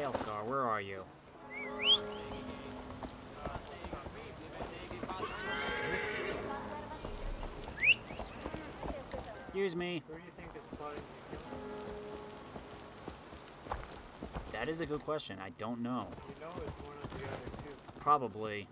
Ealdor, where are you? Excuse me. Who do you think is plotting to kill him? That is a good question. I don't know. You know it's one of the other two. Probably.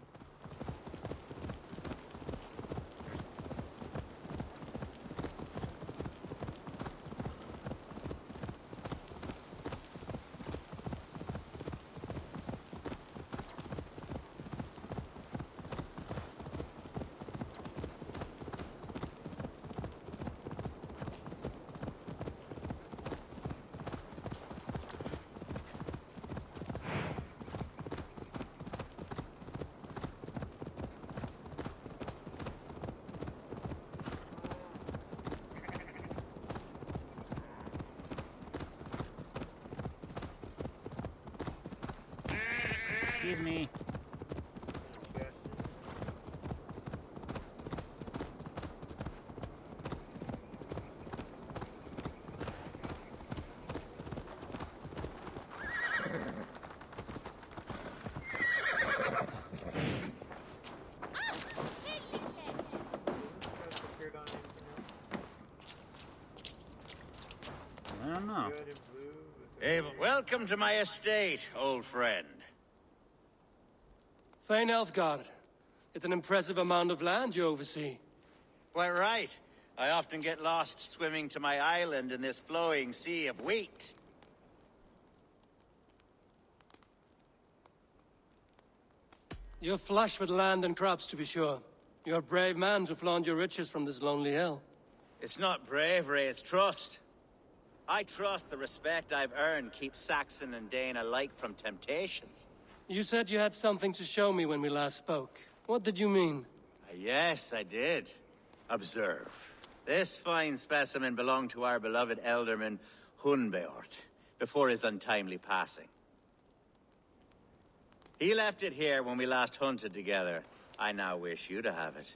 Excuse me. Yes. Has appeared on anything else? I don't know. Good and blue. With the Eivor, welcome to my estate, old friend. Thane Elfgar. It's an impressive amount of land you oversee. Quite right. I often get lost swimming to my island in this flowing sea of wheat. You're flush with land and crops, to be sure. You're a brave man to flaunt your riches from this lonely hill. It's not bravery, it's trust. I trust the respect I've earned keeps Saxon and Dane alike from temptation. You said you had something to show me when we last spoke. What did you mean? Yes, I did. Observe. This fine specimen belonged to our beloved Ealdorman Hunbeort, before his untimely passing. He left it here when we last hunted together. I now wish you to have it.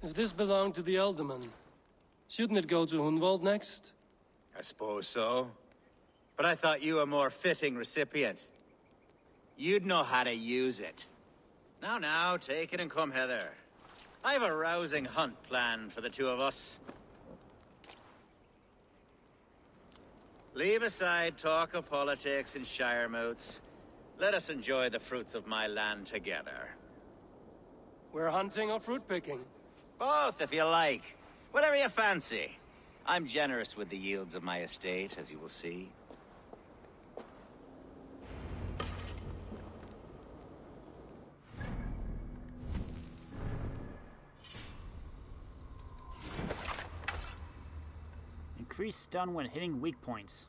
If this belonged to the Ealdorman, shouldn't it go to Hunwald next? I suppose so. But I thought you a more fitting recipient. You'd know how to use it. Now, take it and come hither. I have a rousing hunt planned for the two of us. Leave aside talk of politics and shire moots. Let us enjoy the fruits of my land together. We're hunting or fruit picking? Both, if you like. Whatever you fancy. I'm generous with the yields of my estate, as you will see. Increase stun when hitting weak points.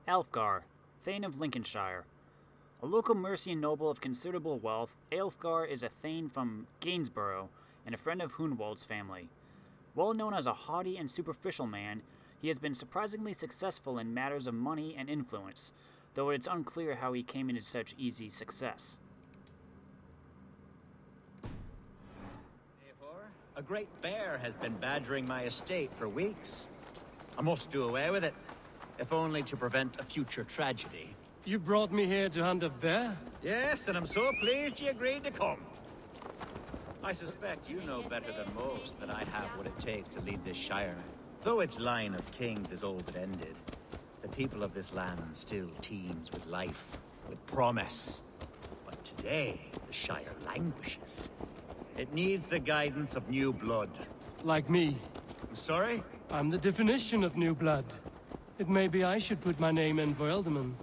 Alfgar, Thane of Lincolnshire. A local Mercian noble of considerable wealth, Alfgar is a Thane from Gainsborough and a friend of Hunwald's family. Well known as a haughty and superficial man, he has been surprisingly successful in matters of money and influence, though it's unclear how he came into such easy success. Eivor, a great bear has been badgering my estate for weeks. I must do away with it, if only to prevent a future tragedy. You brought me here to hunt a bear? Yes, and I'm so pleased you agreed to come. I suspect you know better than most that I have what it takes to lead this shire. Though its line of kings is old and ended, the people of this land still teems with life, with promise. But today, the shire languishes. It needs the guidance of new blood. Like me. I'm sorry? I'm the definition of new blood. It may be I should put my name in for Ealdorman.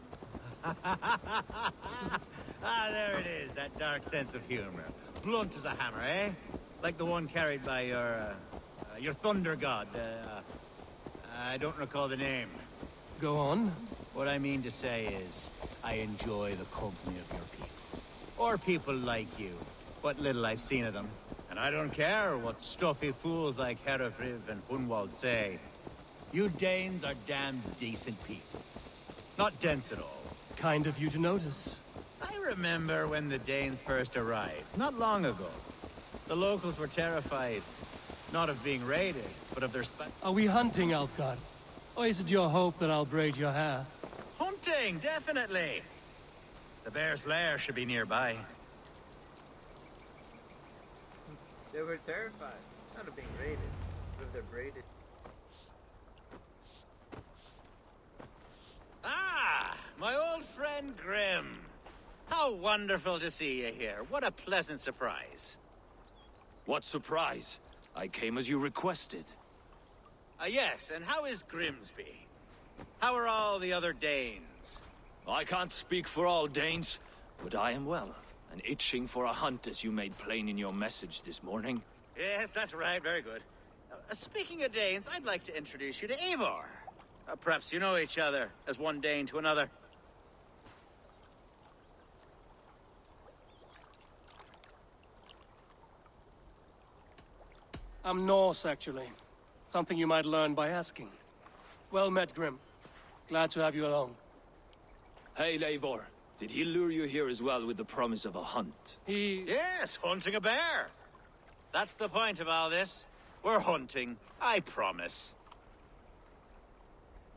There it is, that dark sense of humor. Blunt as a hammer, eh? Like the one carried by your thunder god. I don't recall the name. Go on. What I mean to say is, I enjoy the company of your people. Or people like you. What little I've seen of them. And And I don't care what stuffy fools like Herefriv and Hunwald say. You Danes are damn decent people. Not dense at all. Kind of you to notice. I remember when the Danes first arrived, not long ago. The locals were terrified, not of being raided, but of their Are we hunting, Alfgard? Or is it your hope that I'll braid your hair? Hunting, definitely! The bear's lair should be nearby. They were terrified. Not of being raided, but of their braided. Ah, my old friend Grim. How wonderful to see you here. What a pleasant surprise. What surprise? I came as you requested. Yes, and how is Grimsby? How are all the other Danes? I can't speak for all Danes, but I am well, and itching for a hunt as you made plain in your message this morning. Yes, that's right, very good. Speaking of Danes, I'd like to introduce you to Eivor. Perhaps you know each other, as one Dane to another. I'm Norse, actually. Something you might learn by asking. Well met, Grim. Glad to have you along. Hey, Eivor. Did he lure you here as well with the promise of a hunt? Yes, hunting a bear. That's the point of all this. We're hunting, I promise.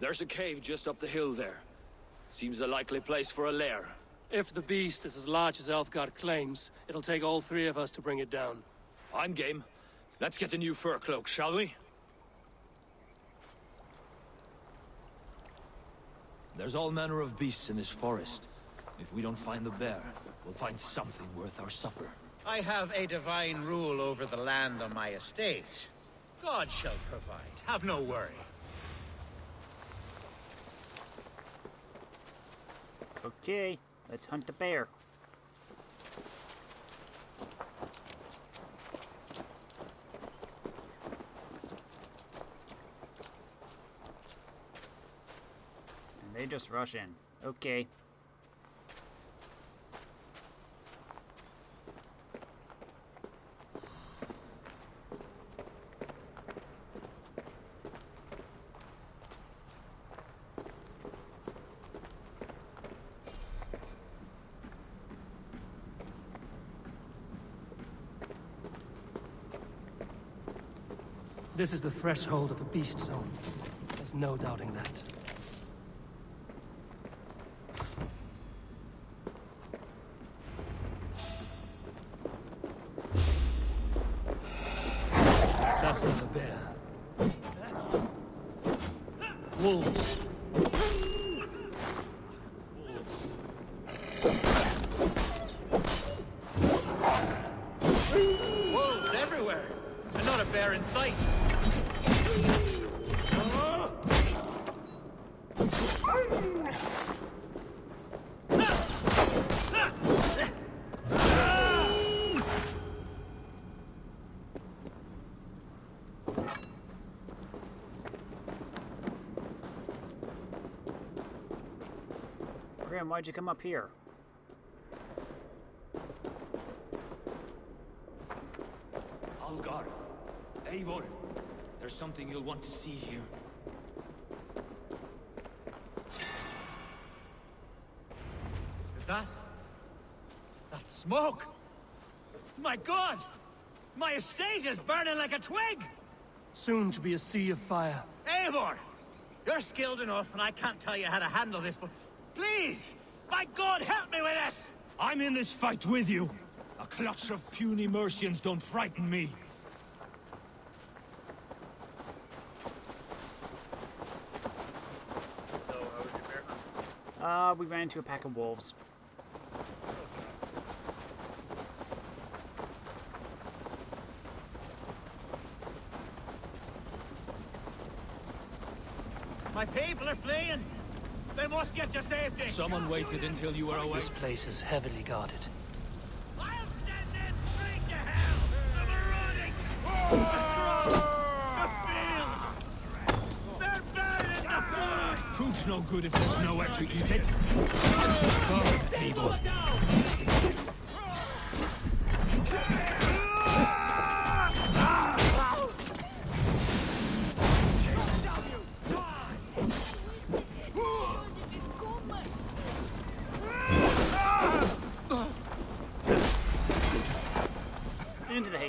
There's a cave just up the hill there. Seems a likely place for a lair. If the beast is as large as Elfgard claims, it'll take all three of us to bring it down. I'm game. Let's get a new fur cloak, shall we? There's all manner of beasts in this forest. If we don't find the bear, we'll find something worth our supper. I have a divine rule over the land on my estate. God shall provide. Have no worry. Okay, let's hunt the bear. And they just rush in. Okay. This is the threshold of the beast zone. There's no doubting that. That's not a bear. Wolves. Wolves everywhere, and not a bear in sight. Grim, why'd you come up here? Algar. Eivor. There's something you'll want to see here. Is that? That's smoke! My God! My estate is burning like a twig! Soon to be a sea of fire. Eivor! You're skilled enough, and I can't tell you how to handle this, but please! My God, help me with this! I'm in this fight with you. A clutch of puny Mercians don't frighten me. So, how was your bear hunt? We ran into a pack of wolves. My people are fleeing! They must get to safety! Someone waited until you were away. This place is heavily guarded. I'll send them straight to hell! The marauding! The crops! The fields! They're buried in the flood! Food's no good if there's nowhere to eat it. This is God, Eivor.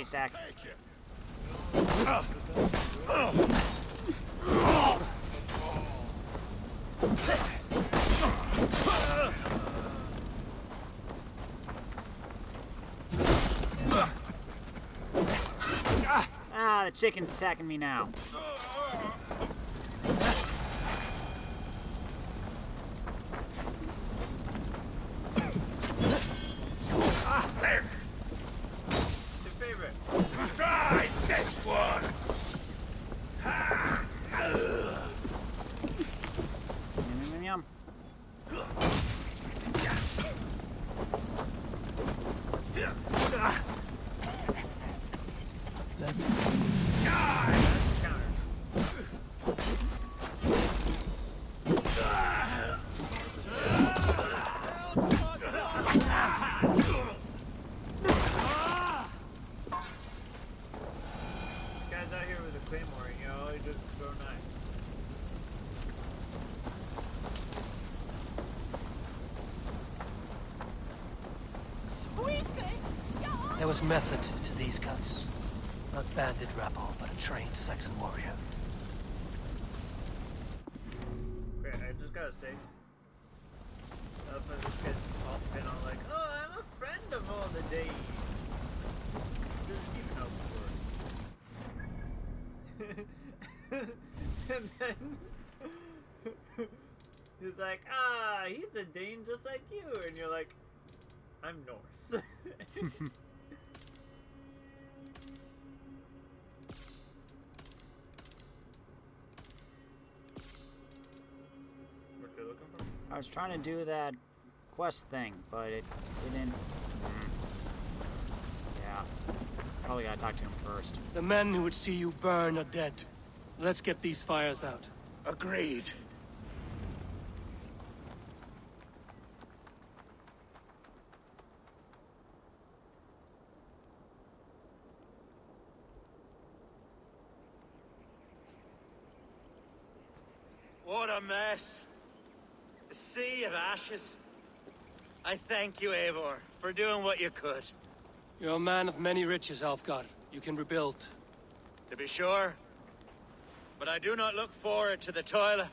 haystack. Ah, the chicken's attacking me now. Your favorite. Try this one! Yum, yum, yum. Guy's out here with a claymore, and you know, all he does is throw knives. There was method to these cuts. Not bandit rabble, but a trained Saxon warrior. Okay, I just gotta say, this kid's all been all like, oh, I'm a friend of all the days. Doesn't even know the word. And then he's like, he's a Dane just like you, and you're like, I'm Norse. What you're looking for? I was trying to do that quest thing, but it didn't. Yeah. Probably gotta talk to him first. The men who would see you burn are dead. Let's get these fires out. Agreed. What a mess. A sea of ashes. I thank you, Eivor, for doing what you could. You're a man of many riches, Alfgar. You can rebuild. To be sure. But I do not look forward to the toil.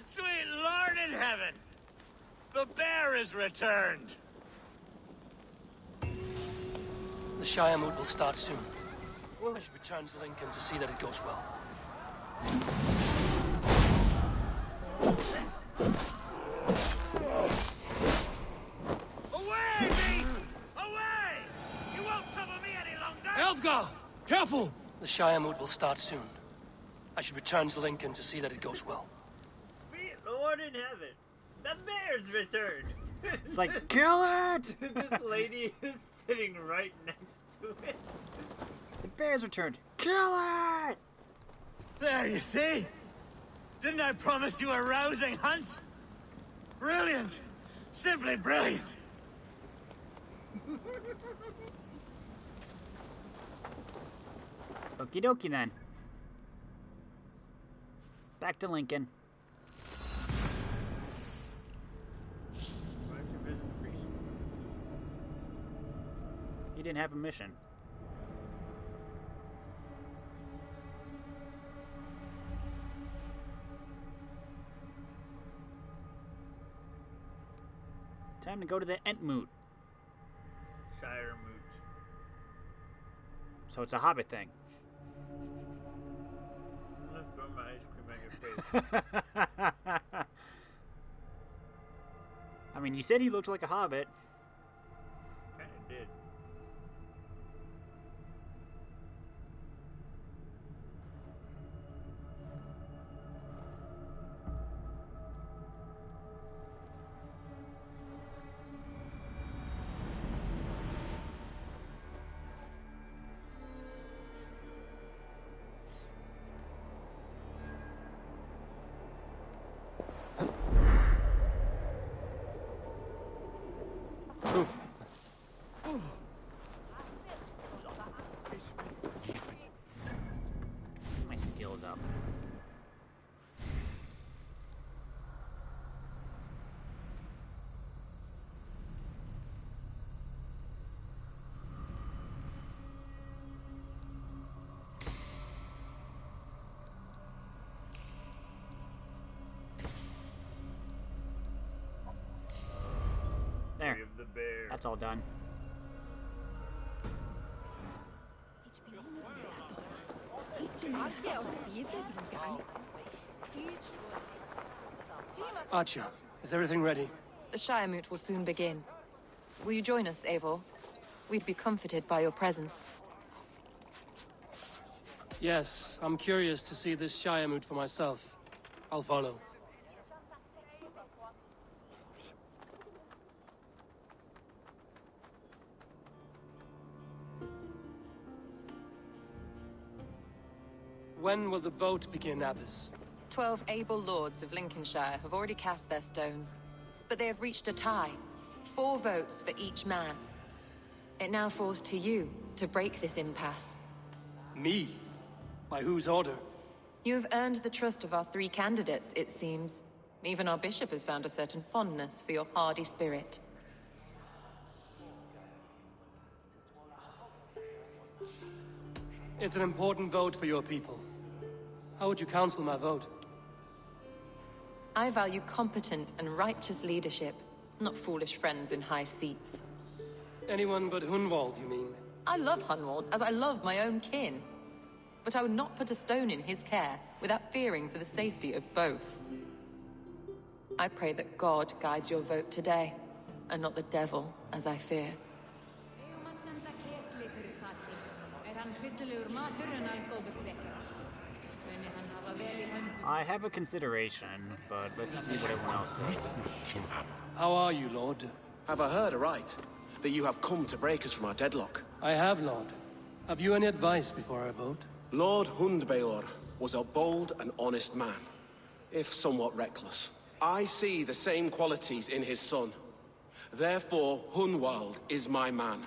Sweet Lord in heaven! The bear is returned! The Shire moot will start soon. I should return to Lincoln to see that it goes well. Away, beast! Away! You won't trouble me any longer! Alfgar! Careful! The Shire moot will start soon. I should return to Lincoln to see that it goes well. Sweet Lord in heaven, the bear's returned. It's like, kill it! This lady is sitting right next to it. The bear's returned. Kill it! There, you see? Didn't I promise you a rousing hunt? Brilliant! Simply brilliant! Okie dokie then. Back to Lincoln. Why don't you visit the priest? He didn't have a mission. Time to go to the Entmoot. Shire Moot. So it's a hobbit thing. I'm gonna throw my ice cream at your face. I mean, you said he looked like a hobbit. Kinda did. that's all done. Archer, is everything ready? The Shiremoot will soon begin. Will you join us, Eivor? We'd be comforted by your presence. Yes, I'm curious to see this Shiremoot for myself. I'll follow. When will the boat begin, Abbess? 12 able lords of Lincolnshire have already cast their stones, but they have reached a tie. 4 votes for each man. It now falls to you to break this impasse. Me? By whose order? You have earned the trust of our 3 candidates, it seems. Even our bishop has found a certain fondness for your hardy spirit. It's an important vote for your people. How would you counsel my vote? I value competent and righteous leadership, not foolish friends in high seats. Anyone but Hunwald, you mean? I love Hunwald as I love my own kin. But I would not put a stone in his care without fearing for the safety of both. I pray that God guides your vote today, and not the devil, as I fear. I have a consideration, but let's see what everyone else says. How are you, Lord? Have I heard aright that you have come to break us from our deadlock? I have, Lord. Have you any advice before I vote? Lord Hundbeor was a bold and honest man, if somewhat reckless. I see the same qualities in his son. Therefore, Hunwald is my man.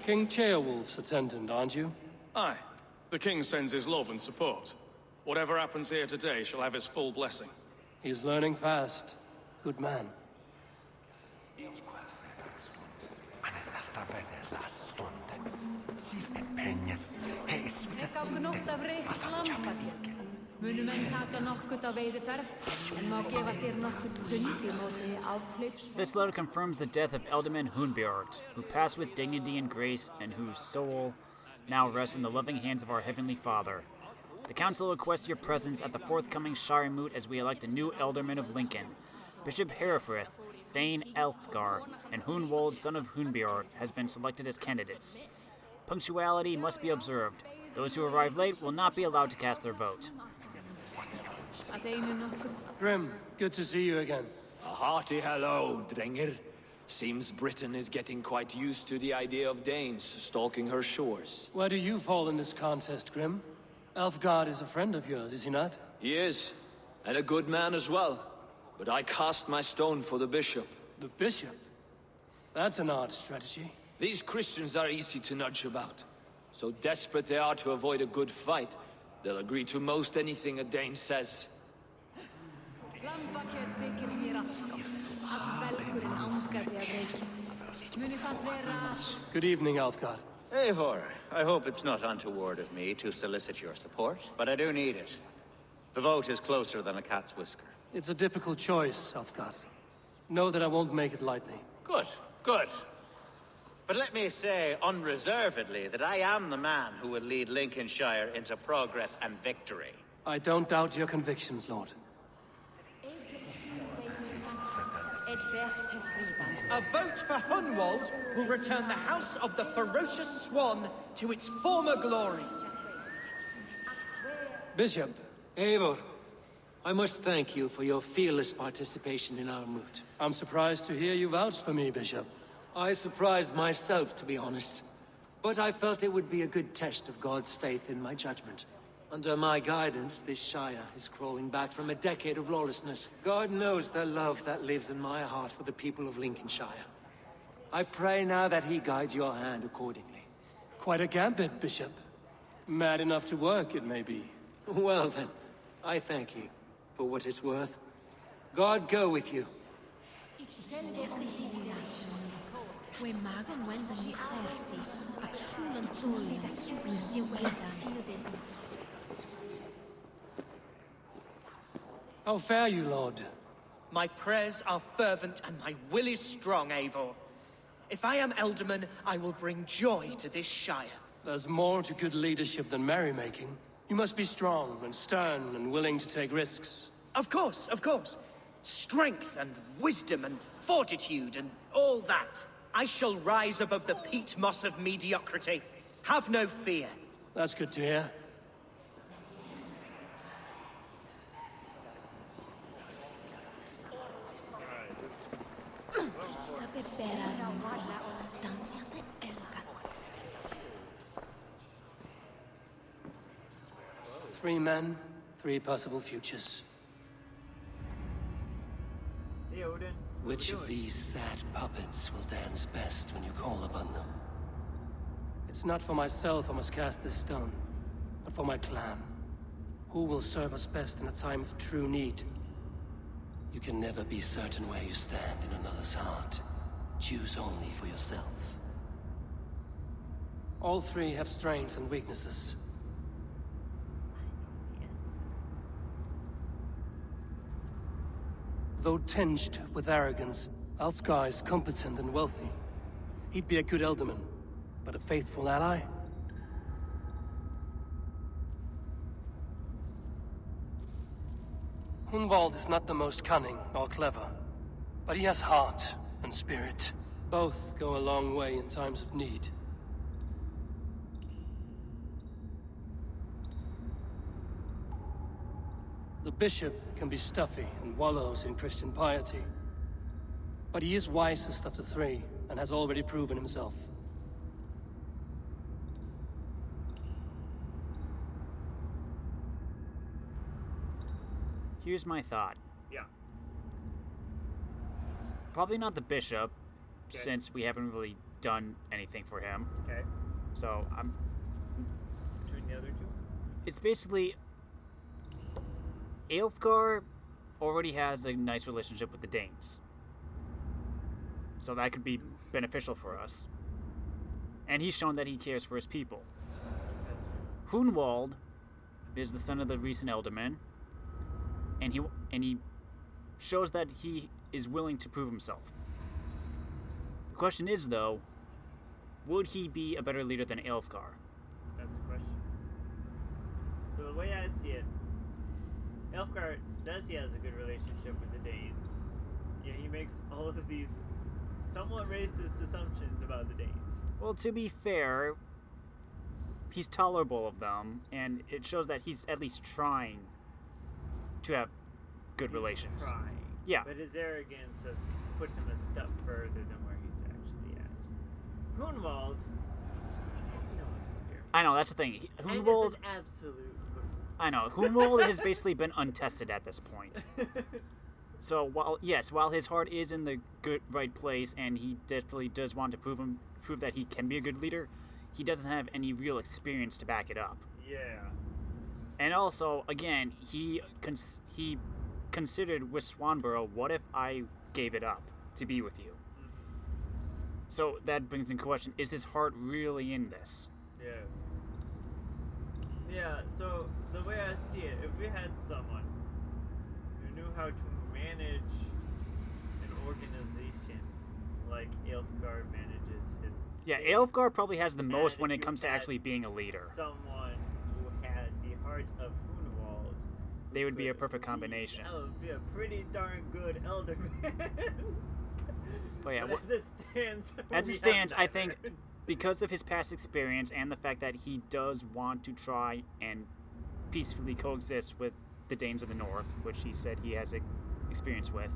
King Ceolwulf's attendant, aren't you? Aye. The king sends his love and support. Whatever happens here today shall have his full blessing. He's learning fast. Good man. This letter confirms the death of Ealdorman Hunbeort, who passed with dignity and grace, and whose soul now rests in the loving hands of our Heavenly Father. The Council requests your presence at the forthcoming Shiremoot as we elect a new Ealdorman of Lincoln. Bishop Herefrith, Thane Elfgar, and Hunwald, son of Hunbeort, has been selected as candidates. Punctuality must be observed. Those who arrive late will not be allowed to cast their vote. Grim, good to see you again. A hearty hello, Drenger. Seems Britain is getting quite used to the idea of Danes stalking her shores. Where do you fall in this contest, Grim? Elfgard is a friend of yours, is he not? He is, and a good man as well. But I cast my stone for the bishop. The bishop? That's an odd strategy. These Christians are easy to nudge about. So desperate they are to avoid a good fight, they'll agree to most anything a Dane says. Good evening, Elfgard. Eivor, I hope it's not untoward of me to solicit your support, but I do need it. The vote is closer than a cat's whisker. It's a difficult choice, Elfgard. Know that I won't make it lightly. Good, good. But let me say unreservedly that I am the man who will lead Lincolnshire into progress and victory. I don't doubt your convictions, Lord. A vote for Hunwald will return the House of the Ferocious Swan to its former glory. Bishop, Eivor, I must thank you for your fearless participation in our moot. I'm surprised to hear you vouch for me, Bishop. I surprised myself, to be honest. But I felt it would be a good test of God's faith in my judgment. Under my guidance, this Shire is crawling back from a decade of lawlessness. God knows the love that lives in my heart for the people of Lincolnshire. I pray now that he guides your hand accordingly. Quite a gambit, Bishop. Mad enough to work, it may be. Well then, I thank you for what it's worth. God go with you. How fare you, Lord? My prayers are fervent and my will is strong, Eivor. If I am Ealdorman, I will bring joy to this Shire. There's more to good leadership than merrymaking. You must be strong and stern and willing to take risks. Of course, of course. Strength and wisdom and fortitude and all that. I shall rise above the peat moss of mediocrity. Have no fear. That's good to hear. Three men, three possible futures. Hey, Odin. Which of these sad puppets will dance best when you call upon them? It's not for myself I must cast this stone, but for my clan. Who will serve us best in a time of true need? You can never be certain where you stand in another's heart. Choose only for yourself. All three have strengths and weaknesses. Though tinged with arrogance, Alfgar is competent and wealthy. He'd be a good Ealdorman, but a faithful ally? Hunwald is not the most cunning or clever, but he has heart and spirit. Both go a long way in times of need. The bishop can be stuffy and wallows in Christian piety. But he is wisest of the three, and has already proven himself. Here's my thought. Yeah. Probably not the bishop, Okay. since we haven't really done anything for him. Okay. So I'm. Between the other two? It's basically. Ealfgar already has a nice relationship with the Danes. So that could be beneficial for us. And he's shown that he cares for his people. Hunwald is the son of the recent Ealdorman, and he shows that he is willing to prove himself. The question is, though, would he be a better leader than Ealfgar? That's the question. So the way I see it, Ealfgar says he has a good relationship with the Danes. Yet he makes all of these somewhat racist assumptions about the Danes. Well, to be fair, he's tolerable of them, and it shows that he's at least trying to have good relations. Trying. Yeah. But his arrogance has put him a step further than where he's actually at. Hunwald has no experience. I know, that's the thing. And is Hunwald, an absolute I know, Hunwald has basically been untested at this point. So while his heart is in the right place, and he definitely does want to prove that he can be a good leader, he doesn't have any real experience to back it up. Yeah. And also, again, he considered with Swanborough, what if I gave it up to be with you? So that brings in question, is his heart really in this? Yeah. Yeah, so the way I see it, if we had someone who knew how to manage an organization like Ealfgar manages his estate, Yeah, Ealfgar probably has the most and when if it you comes to had actually being a leader. someone who had the heart of Hunwald, They would be a could perfect lead, combination. that would be a pretty darn good Ealdorman. But yeah, But as it stands, I think because of his past experience and the fact that he does want to try and peacefully coexist with the Danes of the North, which he said he has experience with,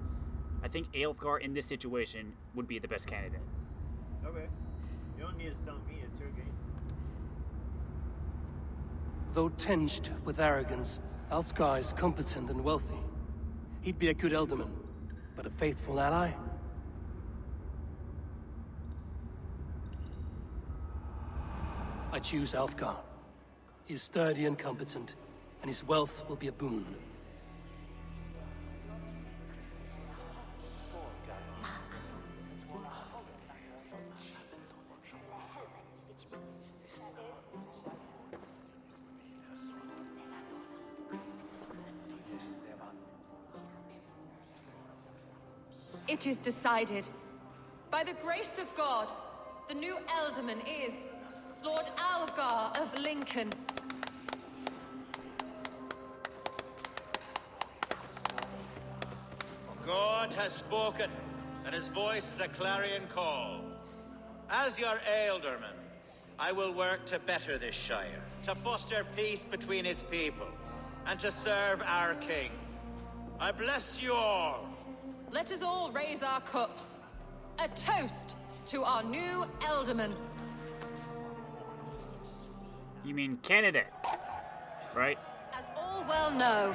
I think Ealfgar in this situation would be the best candidate. Okay. You don't need to sell me, it's your game. Though tinged with arrogance, Alfgar is competent and wealthy. He'd be a good Ealdorman, but a faithful ally? I choose Alfgar. He is sturdy and competent, and his wealth will be a boon. It is decided. By the grace of God, the new Ealdorman is Lord Alfgar of Lincoln. God has spoken, and his voice is a clarion call. As your Ealdorman, I will work to better this Shire, to foster peace between its people, and to serve our king. I bless you all. Let us all raise our cups. A toast to our new Ealdorman. You mean candidate, right? As all well know,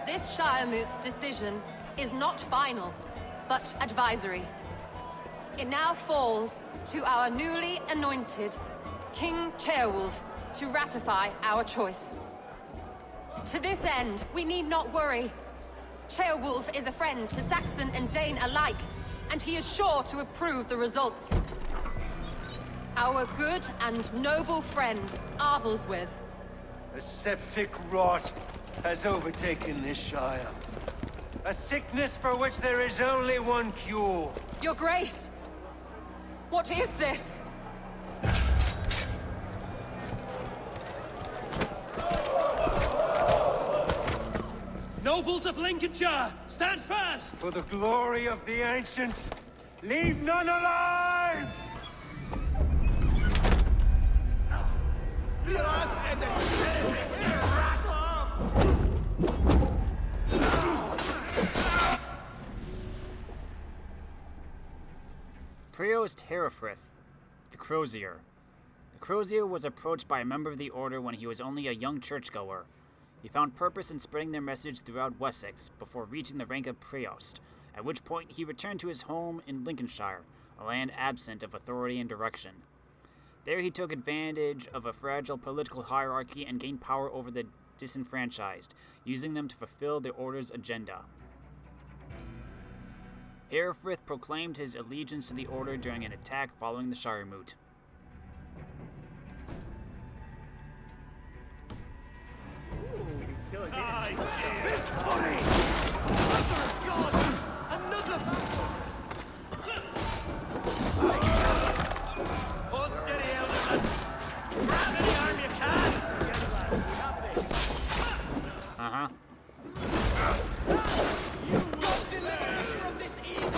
this Shiremoot's decision is not final, but advisory. It now falls to our newly anointed King Ceolwulf to ratify our choice. To this end, we need not worry. Ceolwulf is a friend to Saxon and Dane alike, and he is sure to approve the results. Our good and noble friend, Arthelswith. A septic rot has overtaken this Shire. A sickness for which there is only one cure. Your Grace! What is this? Nobles of Lincolnshire, stand fast! For the glory of the ancients, leave none alive! Preost Herefrith, the Crozier. The Crozier was approached by a member of the Order when he was only a young churchgoer. He found purpose in spreading their message throughout Wessex before reaching the rank of Preost, at which point he returned to his home in Lincolnshire, a land absent of authority and direction. There he took advantage of a fragile political hierarchy and gained power over the disenfranchised, using them to fulfill the Order's agenda. Herefrith proclaimed his allegiance to the Order during an attack following the Shiremoot. Victory! Another god! Another battle! Hold steady, Ealdorman. Grab any arm you can. Together, lads, we have this. Uh-huh. God deliver us from this evil!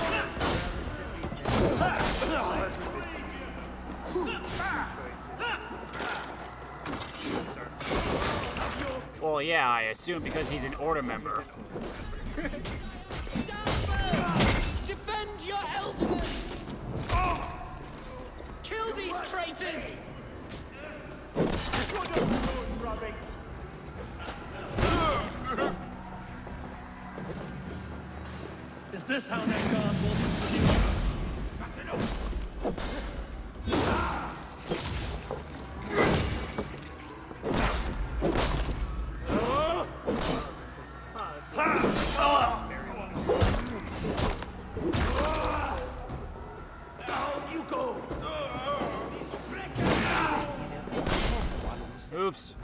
Well, yeah, I assume because he's an Order member. Stand firm! Defend your Ealdorman! Kill these traitors! Is this how that god will continue? Oops.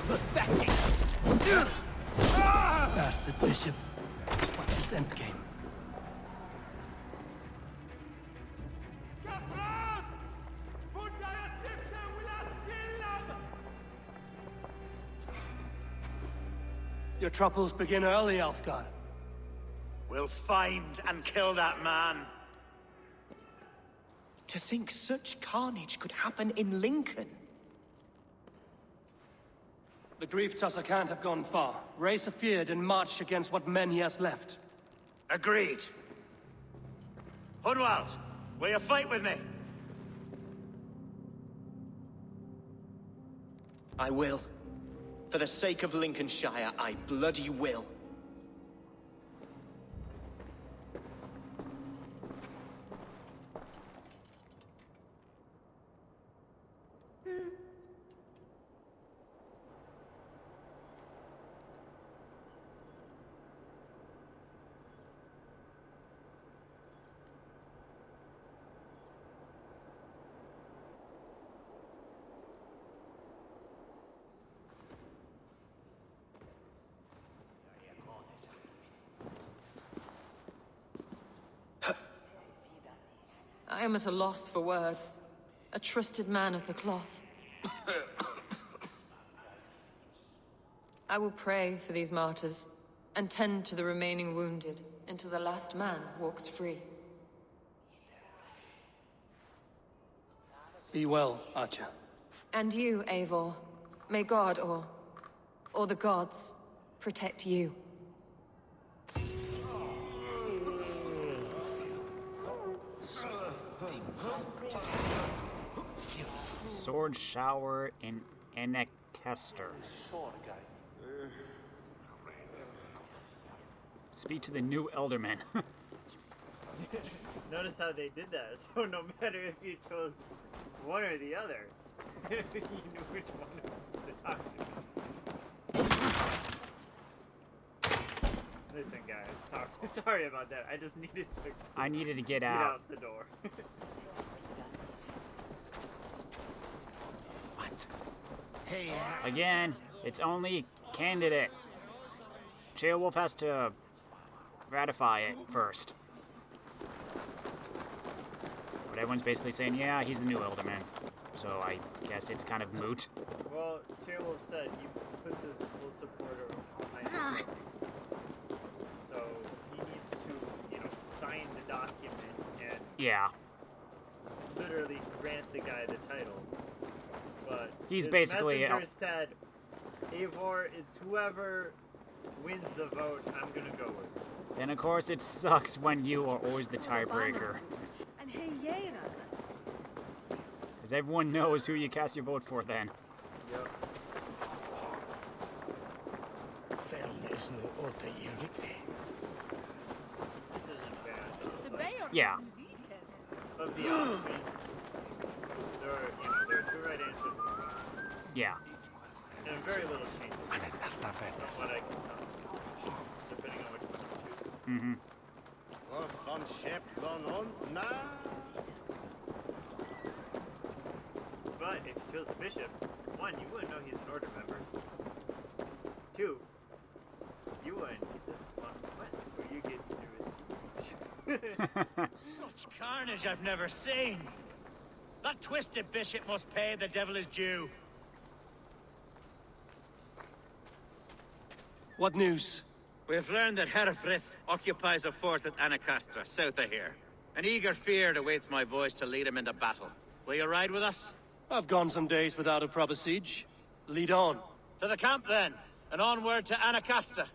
Pathetic! Bastard bishop. What's his endgame? Your troubles begin early, Alfgar. We'll find and kill that man. To think such carnage could happen in Lincoln. The grief tusser can't have gone far. Raise a feared and march against what men he has left. Agreed. Hunwald, will you fight with me? I will. For the sake of Lincolnshire, I bloody will. am at a loss for words. A trusted man of the cloth. I will pray for these martyrs, and tend to the remaining wounded, until the last man walks free. Be well, Archer. And you, Eivor. May God, or the gods, protect you. Sword shower in Anakester. Speak to the new Ealdorman. Notice how they did that. So no matter if you chose one or the other, you knew which one was to talk to. Listen, guys. Sorry about that. I just needed to. I needed to get Get out. out the door. Again, it's only candidate. Cheerwolf has to ratify it first. But everyone's basically saying, yeah, he's the new Ealdorman. So I guess it's kind of moot. Well, Cheerwolf said he puts his full supporter behind him. So he needs to, sign the document and Yeah. literally grant the guy the title. But He's his basically messenger said, Eivor, it's whoever wins the vote, I'm gonna go with. And of course, it sucks when you are always the tiebreaker. Because everyone knows who you cast your vote for then. Yep. This isn't bad. Yeah. Of the options, there are two right answers and one wrong. Yeah. And very little changes from what I can tell, depending on which one you choose. Mm-hmm. But if you chose the bishop, one, you wouldn't know he's an order member. Two, you wouldn't get this fun quest where you get to do his Such carnage I've never seen. That twisted bishop must pay the devil his due. What news? We have learned that Herefrith occupies a fort at Anacastra, south of here. An eager feared awaits my voice to lead him into battle. Will you ride with us? I've gone some days without a proper siege. Lead on. To the camp then, and onward to Anacastra.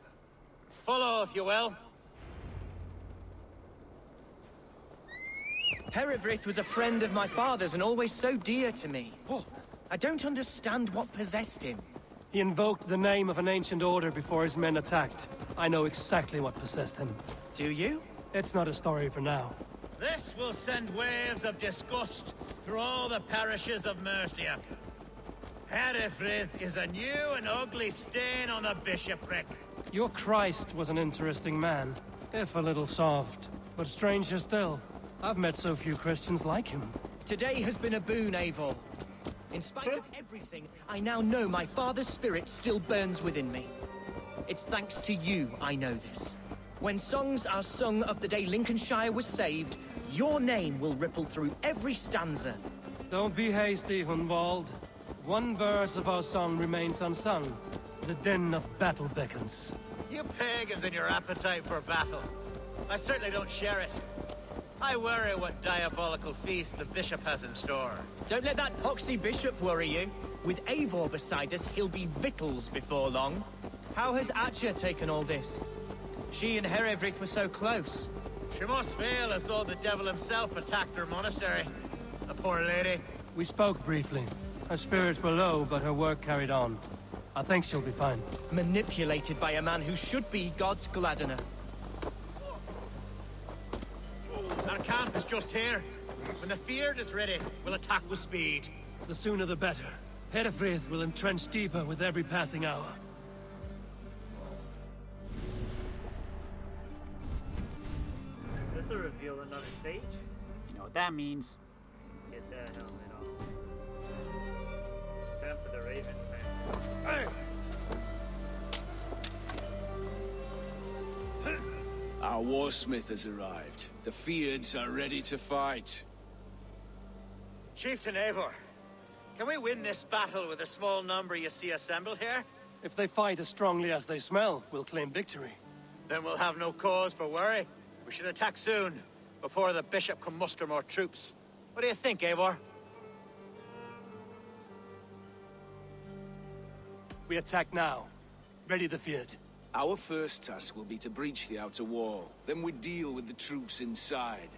Follow, if you will. Herefrith was a friend of my father's and always so dear to me. I don't understand what possessed him. He invoked the name of an ancient order before his men attacked. I know exactly what possessed him. Do you? It's not a story for now. This will send waves of disgust through all the parishes of Mercia. Herefrith is a new and ugly stain on the bishopric. Your Christ was an interesting man, if a little soft. But stranger still, I've met so few Christians like him. Today has been a boon, Eivor. In spite of everything, I now know my father's spirit still burns within me. It's thanks to you I know this. When songs are sung of the day Lincolnshire was saved, your name will ripple through every stanza. Don't be hasty, Hunwald. One verse of our song remains unsung. The din of battle beckons. You pagans and your appetite for battle. I certainly don't share it. I worry what diabolical feast the bishop has in store. Don't let that poxy bishop worry you. With Eivor beside us, he'll be victuals before long. How has Atcha taken all this? She and Herefrith were so close. She must feel as though the devil himself attacked her monastery. The poor lady. We spoke briefly. Her spirits were low, but her work carried on. I think she'll be fine. Manipulated by a man who should be God's gladdener. Our camp is just here. When the feared is ready, we'll attack with speed. The sooner the better. Herefrith will entrench deeper with every passing hour. This will reveal another stage. You know what that means. Get that helmet on. It's time for the Raven plan. Our warsmith has arrived. The Feards are ready to fight. Chieftain Eivor, can we win this battle with the small number you see assembled here? If they fight as strongly as they smell, we'll claim victory. Then we'll have no cause for worry. We should attack soon, before the bishop can muster more troops. What do you think, Eivor? We attack now. Ready the field. Our first task will be to breach the outer wall. Then we deal with the troops inside.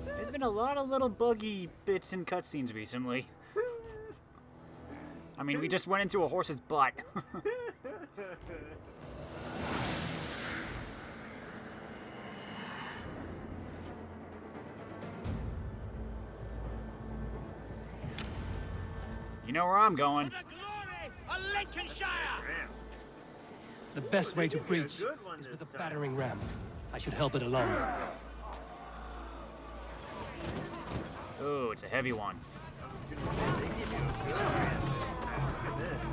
There's been a lot of little buggy bits and cutscenes recently. I mean, we just went into a horse's butt. You know where I'm going. For the glory of Lincolnshire! The best way to You're a breach good one is with a this time. battering ram. I should help it along. Oh, it's a heavy one. They give you a good ram. Look at this.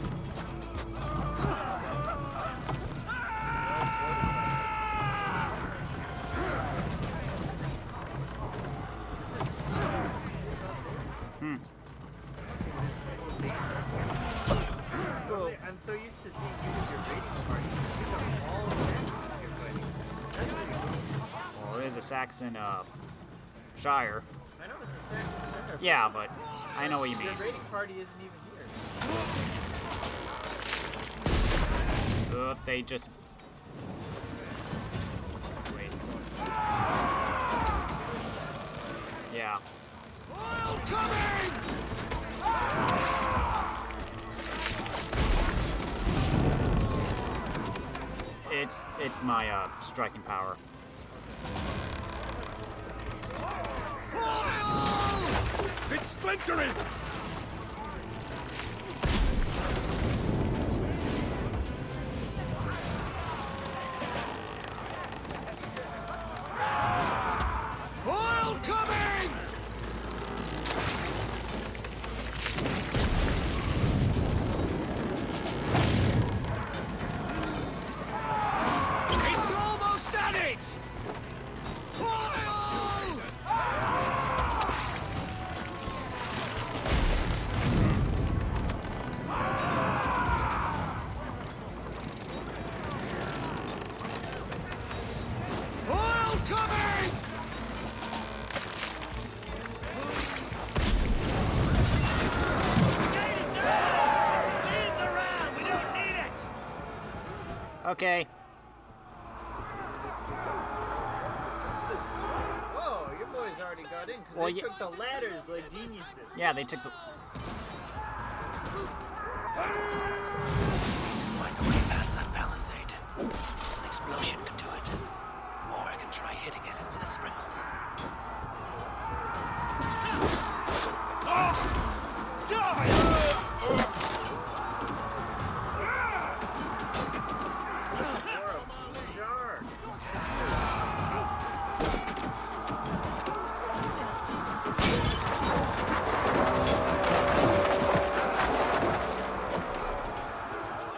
I'm so used to seeing you with your raiding party. You know all the actions you're fighting. That's pretty cool. Well, it is a Saxon, Shire. I know it's a Saxon. Yeah, but I know what you mean. Your raiding party isn't even here. They just... Wait. Yeah. It's my, striking power. It's splintering! Oil coming! It's almost at it! Oil! Oil coming! Okay. Whoa, your boys already got in because Well, they yeah. took the ladders like geniuses. Yeah, they took the... To find a way past that palisade. An explosion can do it. Or I can try hitting it with a springald. Jar.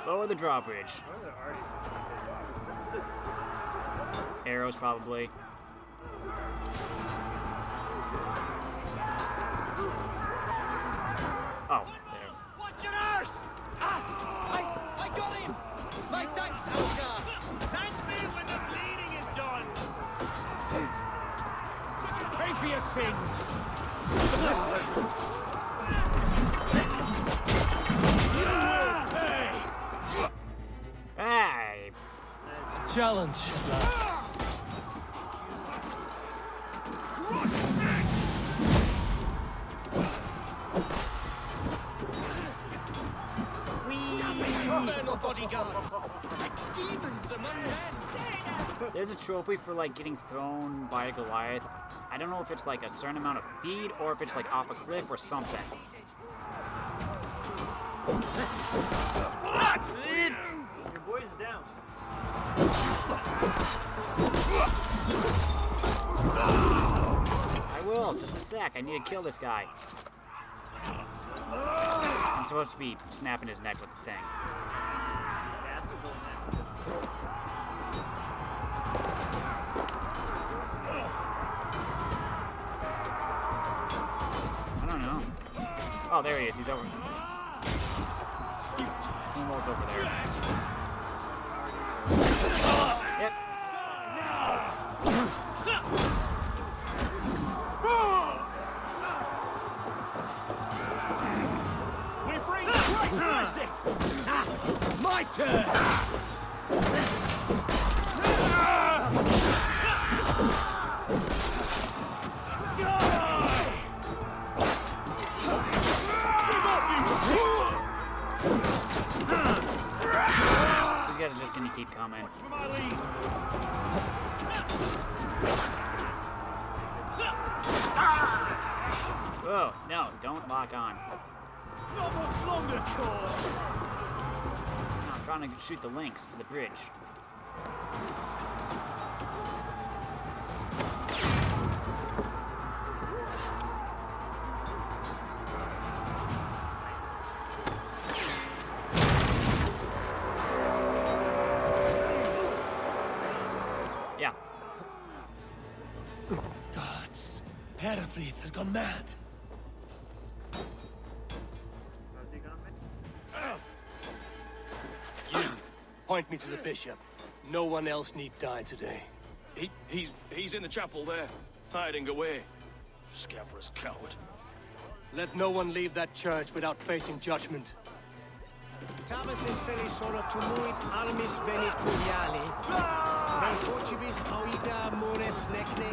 Lower the drawbridge. What are the artists? Arrows, probably. Oh, there. Watch your arse! I got him! My thanks, Asgard! Thank me when the bleeding is done! Pay for your sins! Hey! Challenge at last. Infernal bodyguards! Like demons among men! There's a trophy for, like, getting thrown by a Goliath. I don't know if it's, like, a certain amount of feet or if it's, like, off a cliff or something. Your boy's down. I will. Just a sec. I need to kill this guy. I'm supposed to be snapping his neck with the thing. I don't know. Oh, there he is. He's over. Hoonwald's over there. Yep. We bring Christ's mercy! My turn! These guys are just gonna keep coming. Whoa, no, don't lock on. Not much longer, course! No, I'm trying to shoot the links to the bridge. Yeah. Gods, Herefrith has gone mad. How's he gone? You, point me to the bishop. No one else need die today. He's in the chapel there, hiding away. Scabrous coward. Let no one leave that church without facing judgment. Tamas in Felisora tumuit armis venit cuviali. Vel forcivis auida mores necne.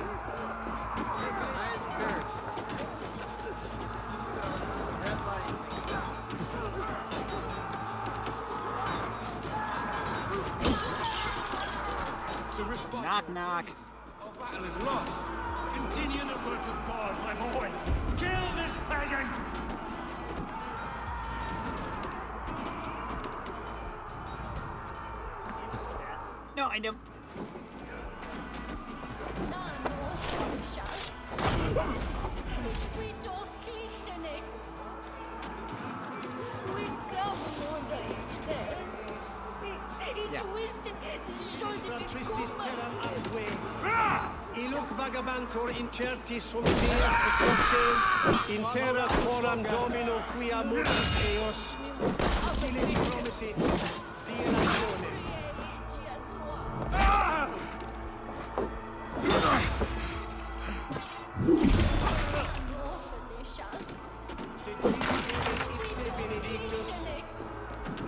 Knock, knock. Our battle is lost. Continue the work of God, my boy. Kill this pagan! No, I don't. Tristis terram adve. Illuc vagabantur incertis soldiers et corses, in terra quoram domino quia multis eos, utili promisit, dielazione.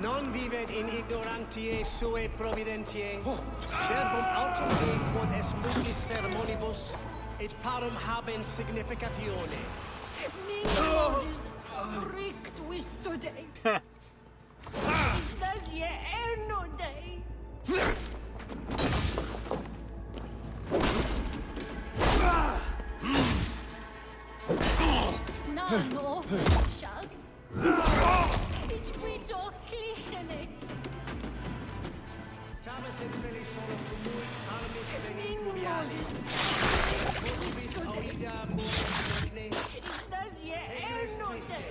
Non vivet in ignorantiae sue providentiae, verbum autum Dei quod est multis sermonibus, et parum habent significatione. Minodis rictus today. Das ye erno day. No, shall. It's quito clicene. Tamas in Felisora tumuit armis venit cuviali. Minodis Auida mores necne. das ye erno day.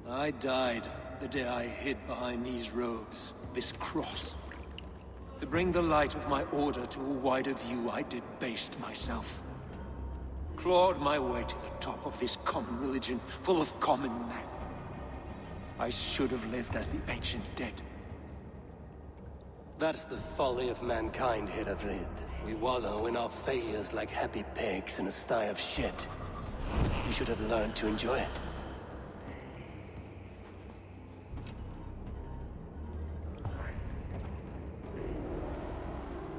I died the day I hid behind these robes, this cross. To bring the light of my order to a wider view, I debased myself. Clawed my way to the top of this common religion, full of common men. I should have lived as the ancient dead. That's the folly of mankind, Herefrith. We wallow in our failures like happy pigs in a sty of shit. You should have learned to enjoy it.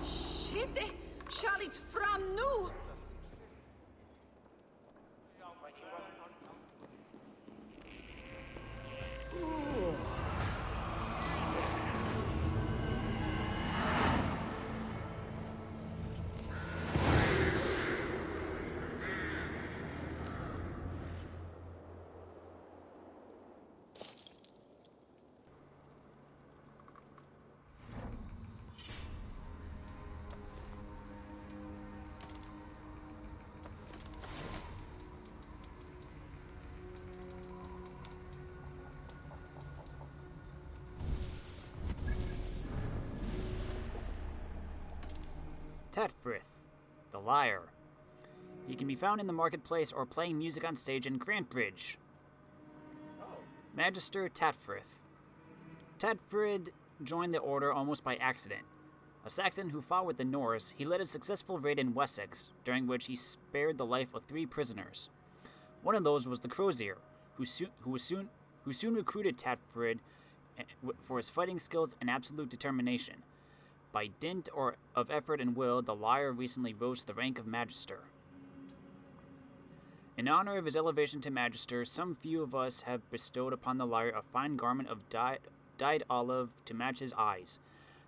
Shit, shall it from nu? Tatfrith, the Liar. He can be found in the marketplace or playing music on stage in Grantbridge. Magister Tatfrith. Tatfrid joined the order almost by accident. A Saxon who fought with the Norse, he led a successful raid in Wessex, during which he spared the life of 3 prisoners. One of those was the Crozier, who soon recruited Tatfrid for his fighting skills and absolute determination. By dint of effort and will, the Liar recently rose to the rank of Magister. In honor of his elevation to Magister, some few of us have bestowed upon the Liar a fine garment of dyed olive to match his eyes.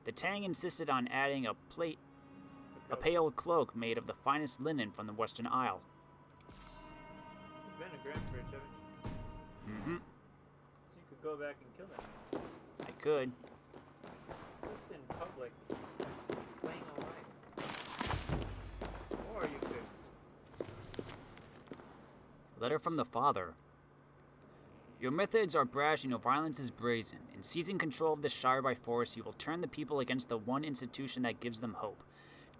The Tang insisted on adding a pale cloak made of the finest linen from the Western Isle. You've been to Grantbridge, haven't you? Mm-hmm. So you could go back and kill them. I could. It's just in public, playing alright. Or you could. Letter from the Father. Your methods are brash and your violence is brazen. In seizing control of the Shire by force, you will turn the people against the one institution that gives them hope.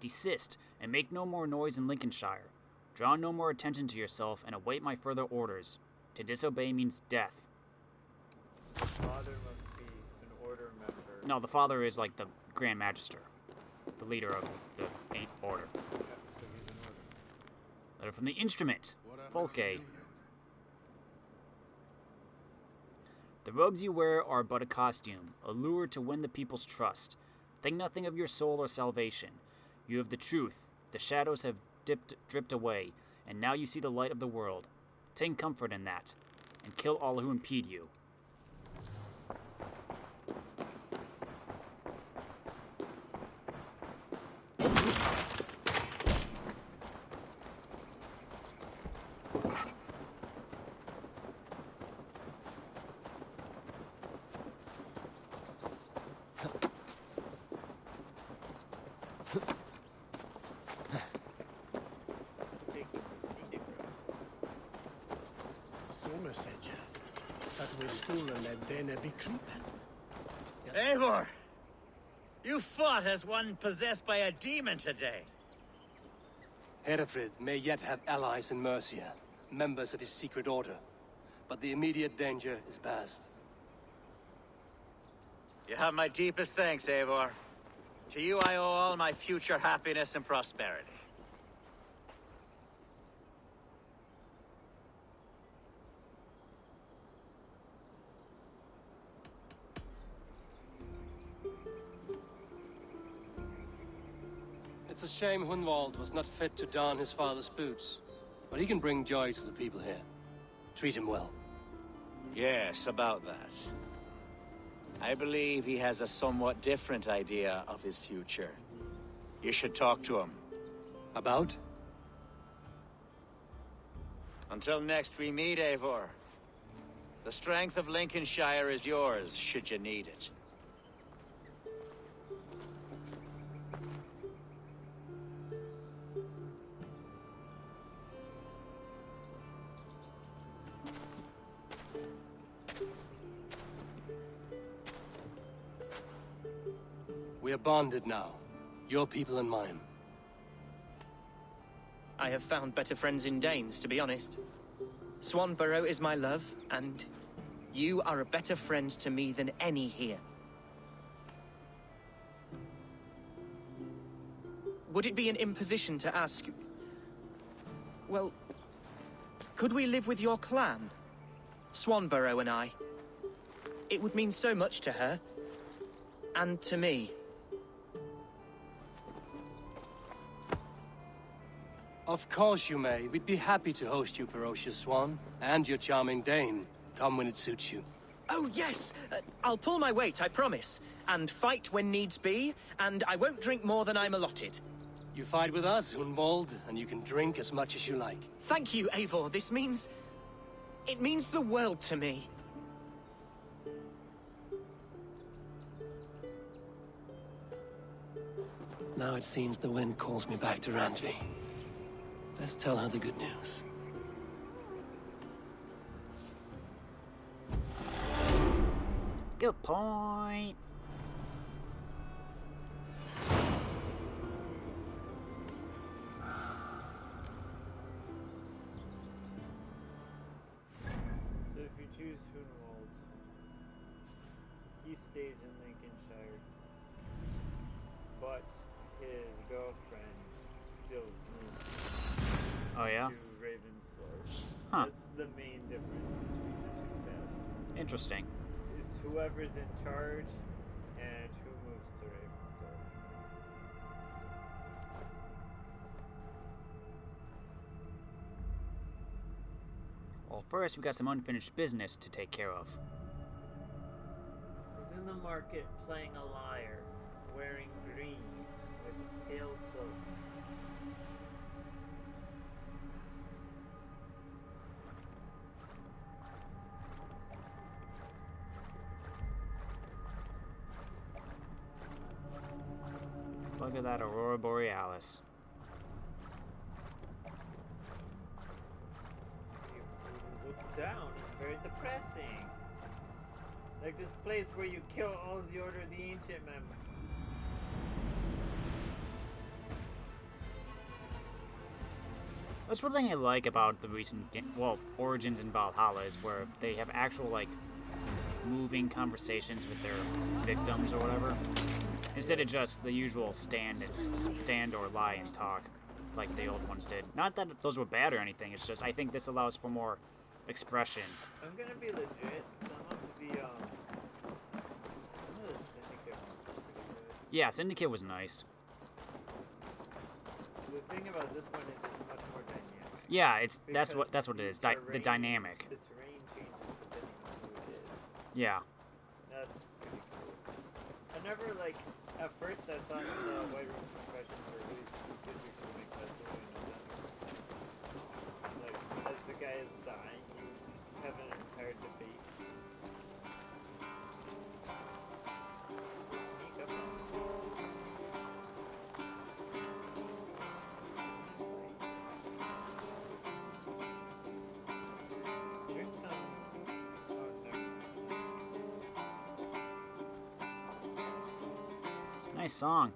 Desist, and make no more noise in Lincolnshire. Draw no more attention to yourself, and await my further orders. To disobey means death. The father must be an order member. No, the Father is like the Grand Magister, the leader of the 8th Order. Yeah, so he's an order. Letter from the Instrument. Folke. The robes you wear are but a costume, a lure to win the people's trust. Think nothing of your soul or salvation. You have the truth. The shadows have dripped away, and now you see the light of the world. Take comfort in that, and kill all who impede you. Eivor! You fought as one possessed by a demon today. Herefrid may yet have allies in Mercia, members of his secret order. But the immediate danger is past. You have my deepest thanks, Eivor. To you I owe all my future happiness and prosperity. It's a shame Hunwald was not fit to don his father's boots. But he can bring joy to the people here. Treat him well. Yes, about that. I believe he has a somewhat different idea of his future. You should talk to him. About? Until next we meet, Eivor. The strength of Lincolnshire is yours, should you need it. We are bonded now. Your people and mine. I have found better friends in Danes, to be honest. Swanborough is my love, and you are a better friend to me than any here. Would it be an imposition to ask... Well, could we live with your clan? Swanborough and I. It would mean so much to her. And to me. Of course you may. We'd be happy to host you, ferocious Swan. And your charming Dane. Come when it suits you. Oh, yes! I'll pull my weight, I promise. And fight when needs be, and I won't drink more than I'm allotted. You fight with us, Hunwald, and you can drink as much as you like. Thank you, Eivor. This means... it means the world to me. Now it seems the wind calls me back to Randvi. Let's tell her the good news. Good point. choose Hunwald. He stays in Lincolnshire. But his girlfriend still moves Oh, yeah? to Ravensthorpe. Huh. That's the main difference between the two paths. Interesting. It's whoever's in charge and who moves to Ravensthorpe. Well, first, we got some unfinished business to take care of. He's in the market playing a lyre, wearing green with a pale cloak. Look at that Aurora Borealis. If you look down, it's very depressing. Like this place where you kill all the Order of the Ancient members. That's one thing I like about the recent, Origins in Valhalla is where they have actual, like, moving conversations with their victims or whatever. Instead of just the usual stand or lie and talk, like the old ones did. Not that those were bad or anything, it's just I think this allows for more expression. I'm gonna be legit. Some of the Syndicate ones were pretty good. Yeah, Syndicate was nice. The thing about this one is it's much more dynamic. Yeah, that's Because what it is. the The dynamic. The terrain changes depending on who it is. Yeah. That's pretty cool. I never, like, at first I thought the White Room Confessions were really stupid because it makes absolutely no sense. Like, as the guy is dying, you just have an entire debate. Sneak up on him. Drink some. Oh, never. It's a nice song.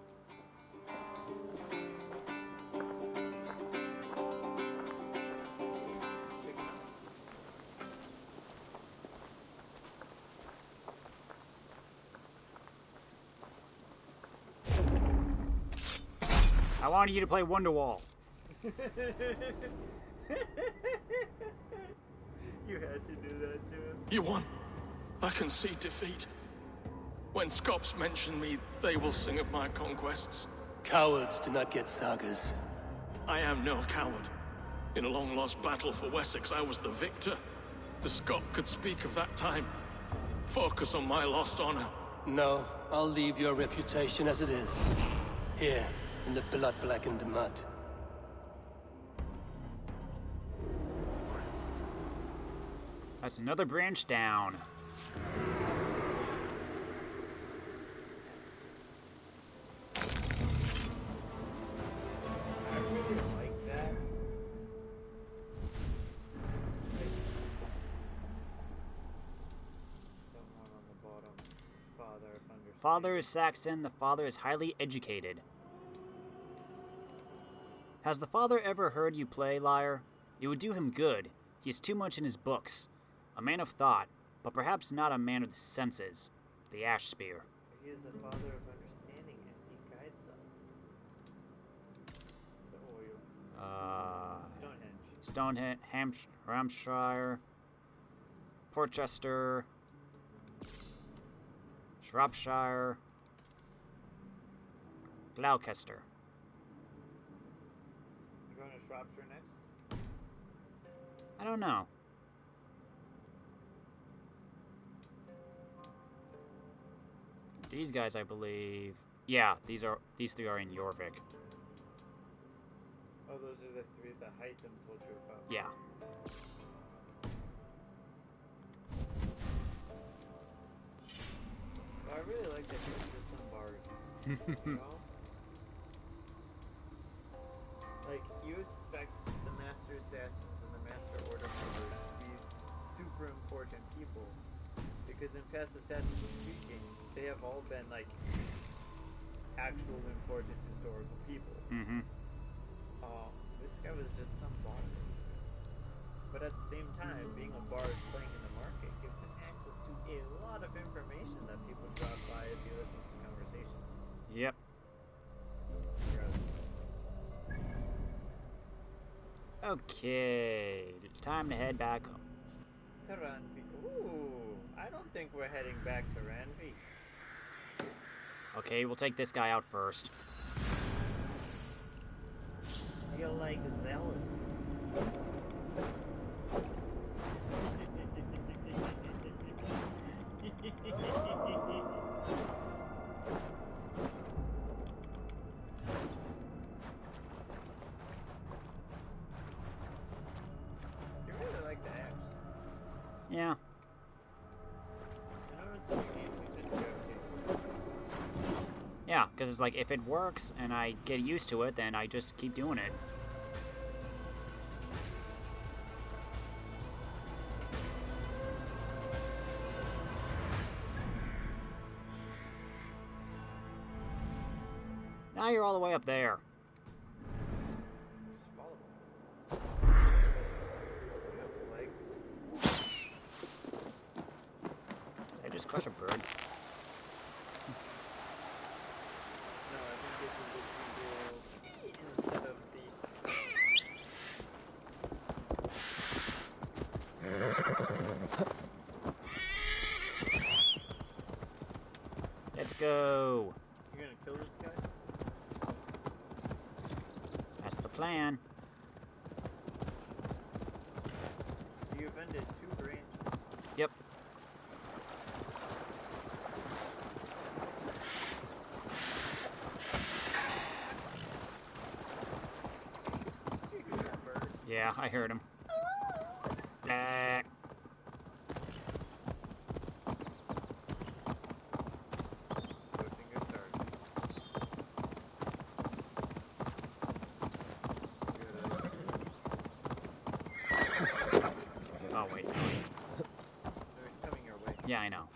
I wanted you to play Wonderwall. You had to do that to him. You won. I can see defeat. When Scops mention me, they will sing of my conquests. Cowards do not get sagas. I am no coward. In a long-lost battle for Wessex, I was the victor. The Scot could speak of that time. Focus on my lost honor. No, I'll leave your reputation as it is. Here, in the blood-blackened mud. That's another branch down. I really like that. Someone on the bottom. Father of understanding. Father is Saxon, the father is highly educated. Has the father ever heard you play, Lyre? It would do him good. He is too much in his books. A man of thought, but perhaps not a man of the senses. The Ash Spear. He is the father of understanding and he guides us. The oil. Stonehenge, Hampshire, Portchester, Shropshire, Gloucester. You going to Shropshire next? I don't know. These guys, I believe. Yeah, these three are in Jorvik. Oh, those are the three that Hytham told you about. Yeah. Well, I really like that he was just some bard. You know? Like, you expect the Master Assassins and the Master Order members to be super important people. Because in past Assassin's Creed games, they have all been, like, actual important historical people. Mm-hmm. This guy was just some bard. But at the same time, being a bard playing in the market gives him access to a lot of information that people drop by as he listens to conversations. Yep. Okay, time to head back home. To Ranvi. Ooh, I don't think we're heading back to Ranvi. Okay, we'll take this guy out first. You're like zealots. You really like the axe. Yeah. I noticed in your games you tend to gravitate towards it. Yeah, because it's like, if it works and I get used to it, then I just keep doing it. Now you're all the way up there. Just follow them. You have legs. I just crush a bird. No, I think this is what you do instead of the... Let's go. You're gonna kill this guy? That's the plan. So you've ended 2 branches. Yep. Did you hear that bird? Yeah, I heard him. Pushing a target. Oh, wait. So he's coming your way. Yeah, I know.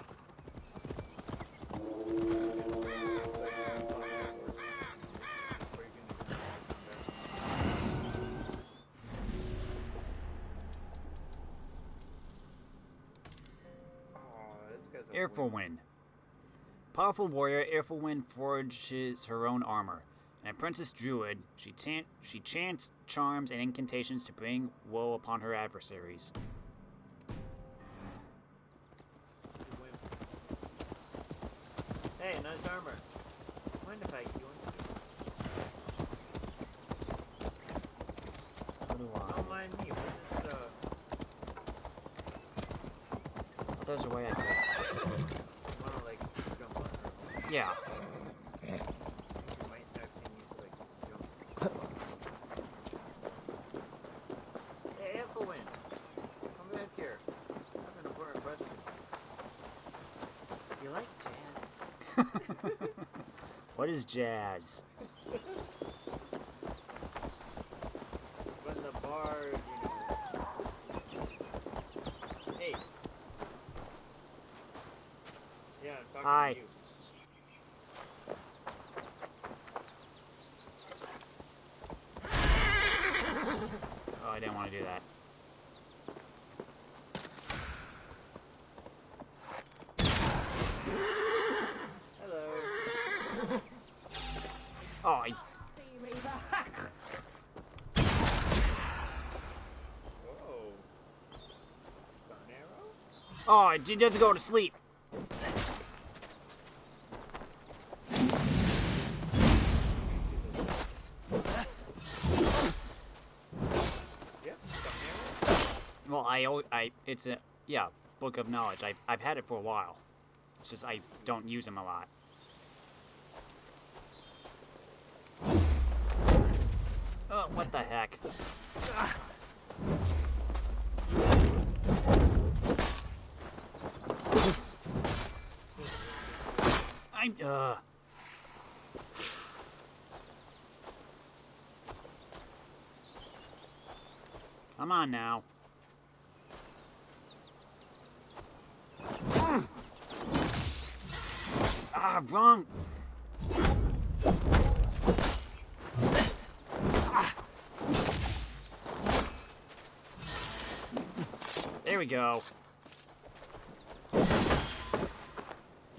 Ealdorman. Powerful warrior, Ealdorman forges her own armor. And a princess druid, she chants charms and incantations to bring woe upon her adversaries. Hey, nice armor. Mind if I heal you? What do I? Don't mind me. We're just, Oh, there's a way I could. wanna, like, jump on her. Yeah. You might actually need to, like, jump. Hey, Ealdorman. Come back here. I have an important question. You like jazz? What is jazz? When the bard, Hey. Yeah, I'm talking Hi. to you. Oh, I didn't want to do that. Hello. Oh, I... Whoa. Stun arrow? Oh, it doesn't go to sleep. Yep, stun arrow. Well, it's a, yeah, book of knowledge. I've had it for a while. It's just I don't use them a lot. Oh, what the heck? I'm, Come on now. Ah, wrong. we go.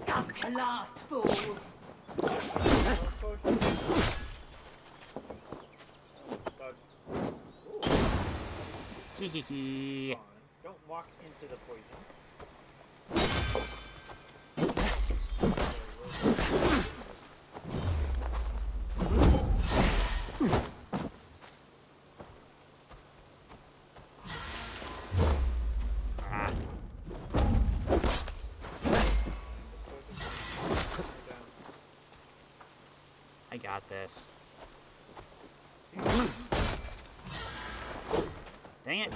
Up to last, fool. Hee. Don't walk into the poison. I got this. Dang it.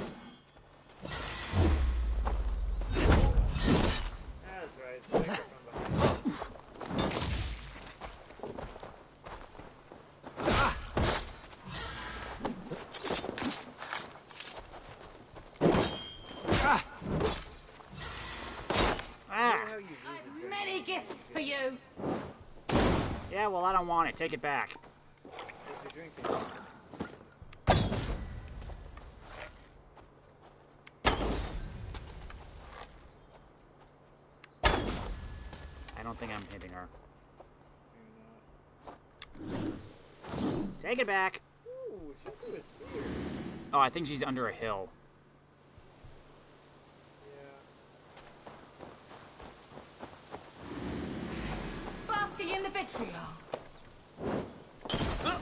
That's right. So from behind. I've many gifts for you. Yeah, well, I don't want it. Take it back. As you're drinking. I don't think I'm hitting her. Take it back. Ooh, she threw a spear. Oh, I think she's under a hill. Basking in the vitriol.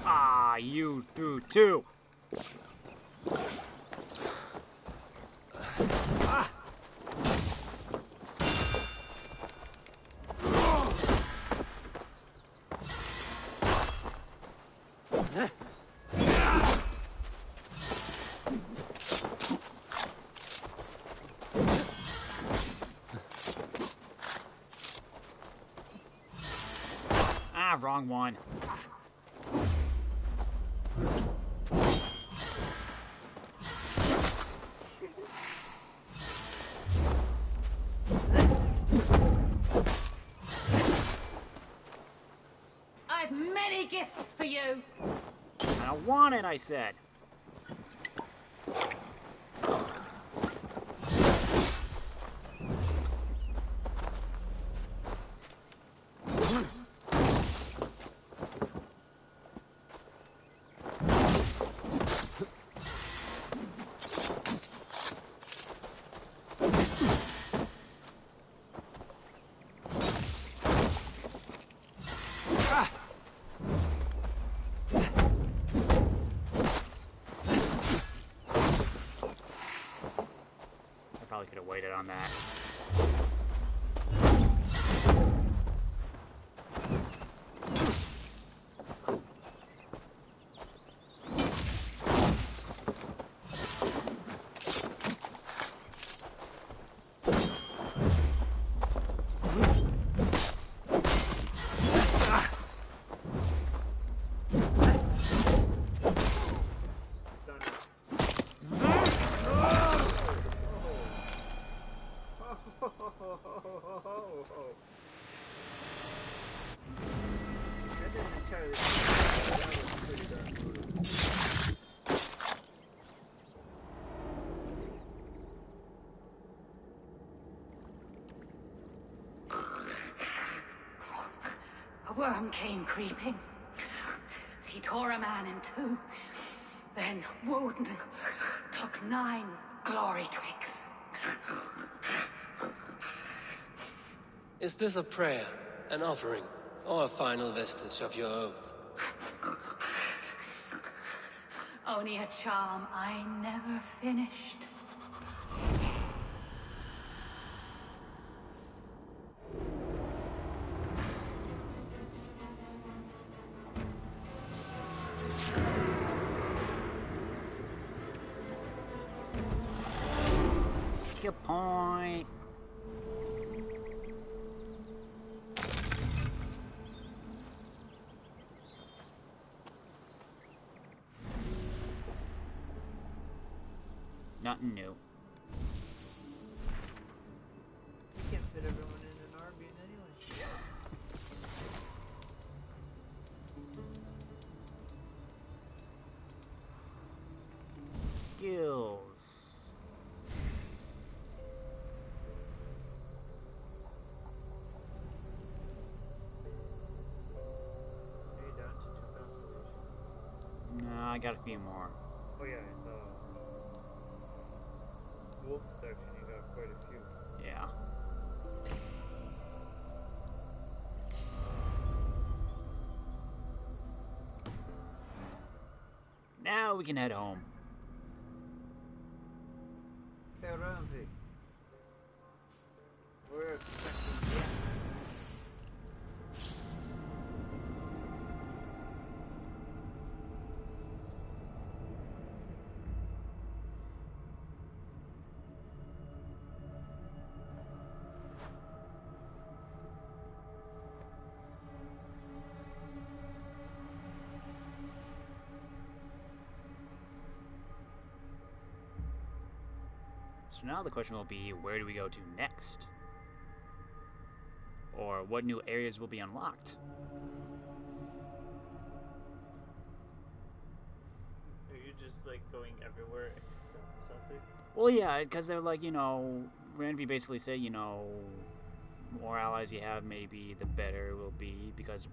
Ah, you threw two. Ah, wrong one. I've many gifts for you. I don't want it, I said. Probably could have waited on that. That didn't entirely. That was pretty darn brutal. A worm came creeping. He tore a man in two. Then Woden took 9 glory twigs. Is this a prayer, an offering, or a final vestige of your oath? Only a charm I never finished. Good point. Nothing new. Can't fit everyone in an Arby's anyway. Skills. I got a few more. Oh yeah, wolf section, you got quite a few. Yeah. Now we can head home. Hey, Ramsey. We're expecting guests. So now the question will be, where do we go to next? Or what new areas will be unlocked? Are you just like going everywhere except Sussex? Well, yeah, because they're like, Ranvi basically said, more allies you have, maybe the better it will be, because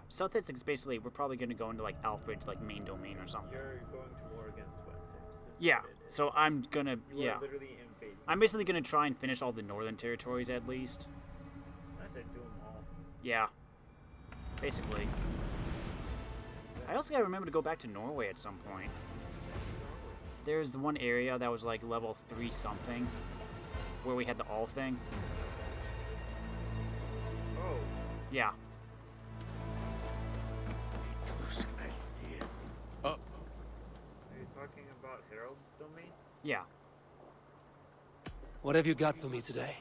Sussex is basically, we're probably going to go into like Alfred's like main domain or something. You're going to war against Wessex. Yeah, so I'm gonna, You are literally invading. I'm basically gonna try and finish all the northern territories at least. I said do them all. Yeah, basically. I also gotta remember to go back to Norway at some point. There's the one area that was like level 3 something, where we had the all thing. Oh. Yeah. Are you talking about Harold's domain? Yeah. What have you got for me today?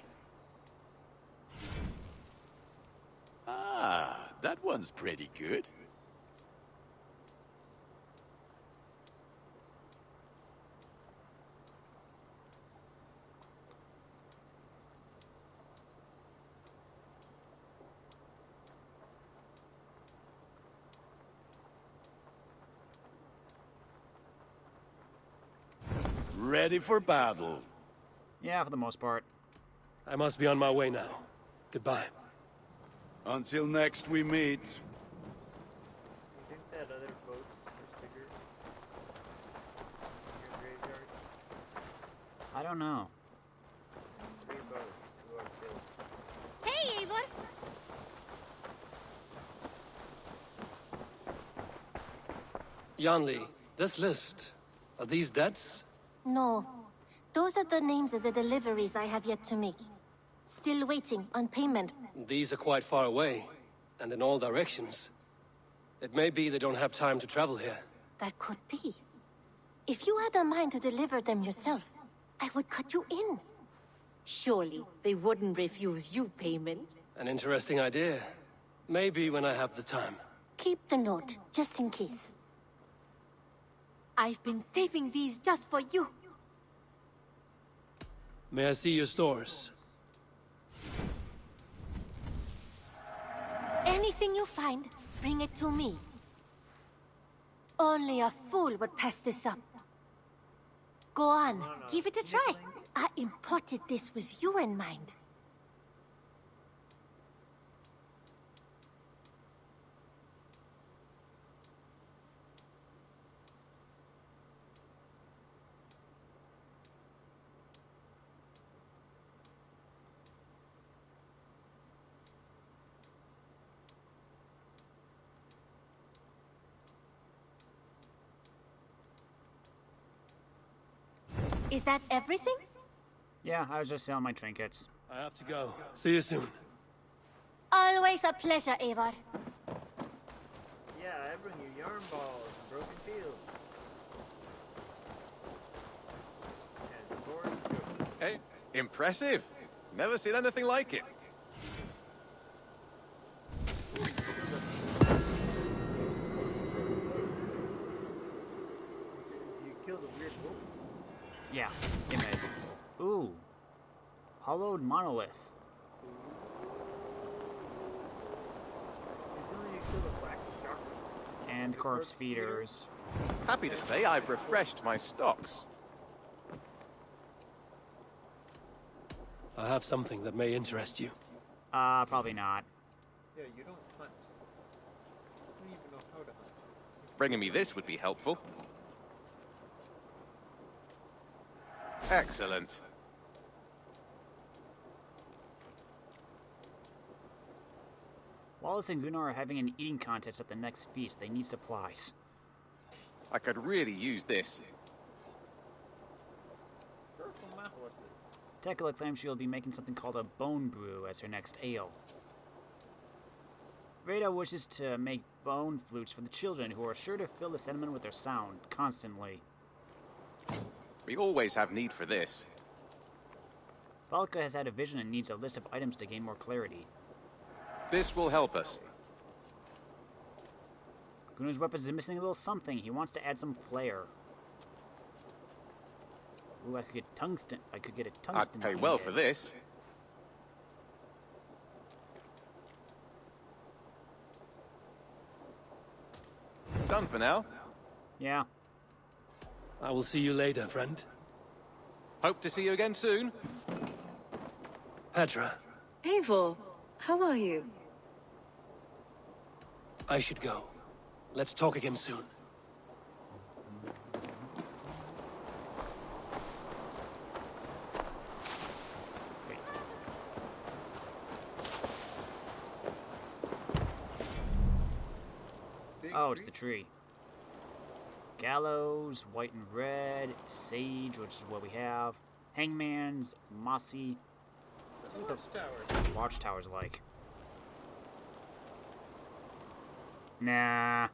Ah, that one's pretty good. Ready for battle. Yeah, for the most part. I must be on my way now. Goodbye. Until next we meet. You think that other boat's for Sigurd? In your graveyard? I don't know. 3 boats, 2 are killed. Hey, Eivor! Yanli, this list, are these debts? No. Those are the names of the deliveries I have yet to make. Still waiting on payment. These are quite far away, and in all directions. It may be they don't have time to travel here. That could be. If you had a mind to deliver them yourself, I would cut you in. Surely they wouldn't refuse you payment. An interesting idea. Maybe when I have the time. Keep the note, just in case. I've been saving these just for you. May I see your stores? Anything you find, bring it to me. Only a fool would pass this up. Go on, give it a try. I imported this with you in mind. Is that everything? Yeah, I was just selling my trinkets. I have to go. See you soon. Always a pleasure, Eivor. Yeah, I bring you yarn balls and broken shields. And Thor's joke. Hey, impressive. Never seen anything like it. You killed a weird wolf? Yeah, image. Ooh. Hollowed monolith. You killed a black shark. And corpse feeders. Happy to say I've refreshed my stocks. I have something that may interest you. Probably not. Yeah, you don't hunt. You don't even know how to hunt. Bringing me this would be helpful. Excellent. Wallace and Gunnar are having an eating contest at the next feast. They need supplies. I could really use this. Tekla claims she'll be making something called a bone brew as her next ale. Rada wishes to make bone flutes for the children, who are sure to fill the sentiment with their sound, constantly. We always have need for this. Valka has had a vision and needs a list of items to gain more clarity. This will help us. Gunnar's weapons is missing a little something. He wants to add some flair. Ooh, I could get tungsten. I could get a tungsten. I'd pay well for this. Done for now. Yeah. I will see you later, friend. Hope to see you again soon. Petra, Eivor, how are you? I should go. Let's talk again soon. Oh, it's the tree. Gallows, white and red, sage, which is what we have. Hangman's, mossy. Let's see what the watchtower's like. Nah.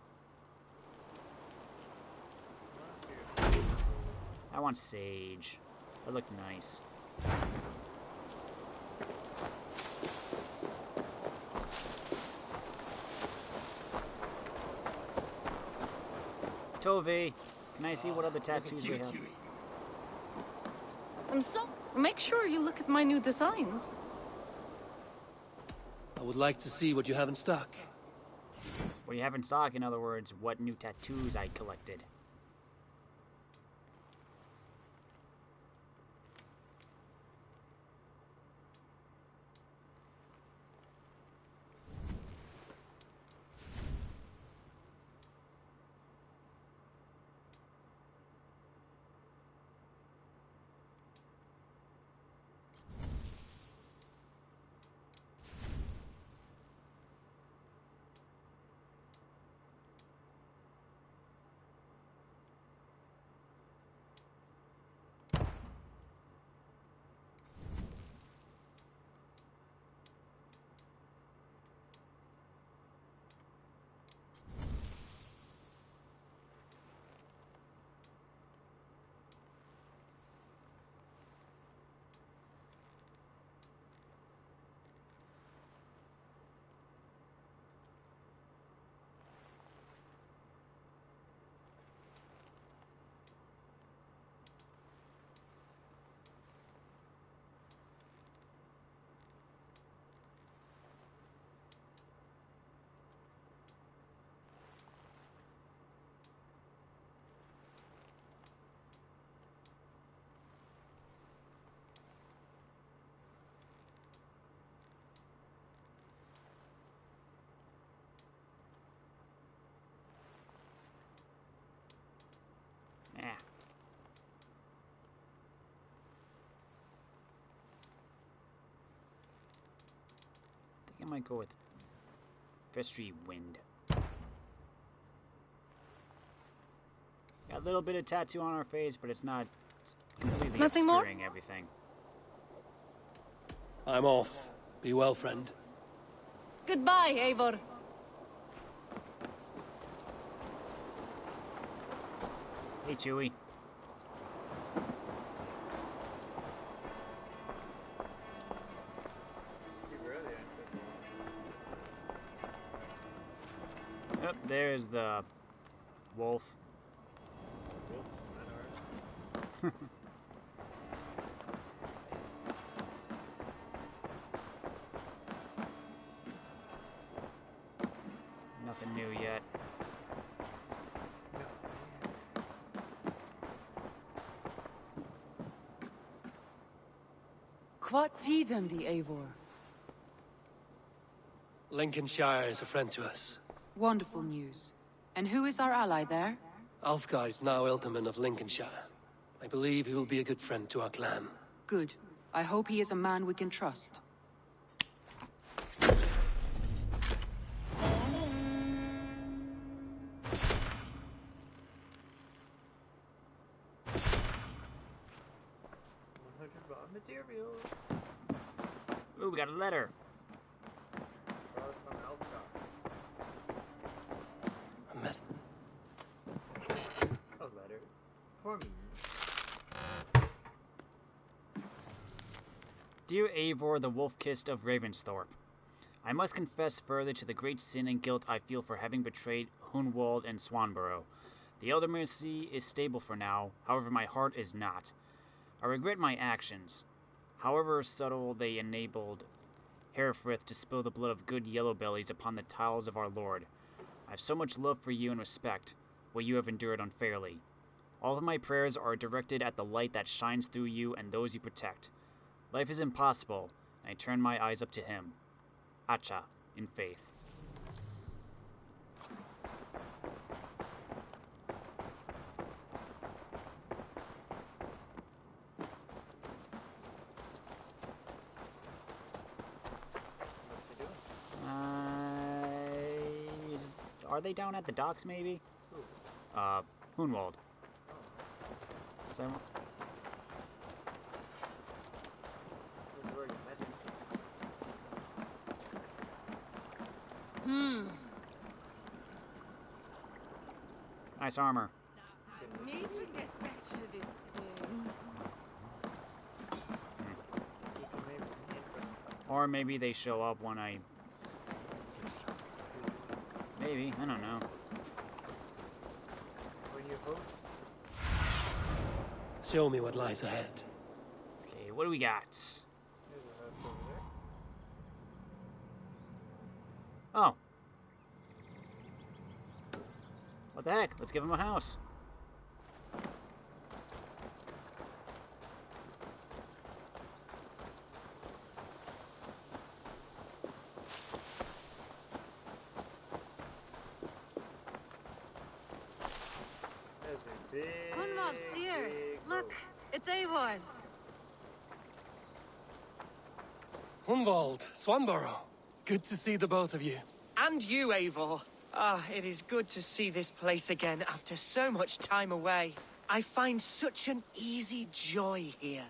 I want sage. That look nice. Tove, can I see what other tattoos we have? Make sure you look at my new designs. I would like to see what you have in stock. What do you have in stock? In other words, what new tattoos I collected. I might go with Vestry Wind. Got a little bit of tattoo on our face, but it's not completely obscuring everything. I'm off. Be well, friend. Goodbye, Eivor. Hey, Chewie. Yep, there's the wolf. Nothing new yet. What did the Eivor? Lincolnshire is a friend to us. Wonderful news. And who is our ally there? Alfgar is now Ealdorman of Lincolnshire. I believe he will be a good friend to our clan. Good. I hope he is a man we can trust. Raw materials. Ooh, we got a letter. From Elfgar. A mess. A letter for me. Dear Eivor, the wolf-kissed of Ravensthorpe, I must confess further to the great sin and guilt I feel for having betrayed Hunwald and Swanborough. The Ealdorman is stable for now, however my heart is not. I regret my actions. However subtle, they enabled Herefrith to spill the blood of good yellow bellies upon the tiles of our Lord. I have so much love for you and respect what you have endured unfairly. All of my prayers are directed at the light that shines through you and those you protect. Life is impossible, and I turn my eyes up to him. Acha, in faith. Are they down at the docks, maybe? Hunwald. Is that one? Nice armor. Or maybe they show up when I... Maybe, I don't know. When you host... Show me what lies ahead. Okay, what do we got? There's a house over there. Oh. What the heck? Let's give him a house. Hunwald, dear, look, it's Eivor. Hunwald, Swanborough. Good to see the both of you. And you, Eivor. Ah, it is good to see this place again after so much time away. I find such an easy joy here.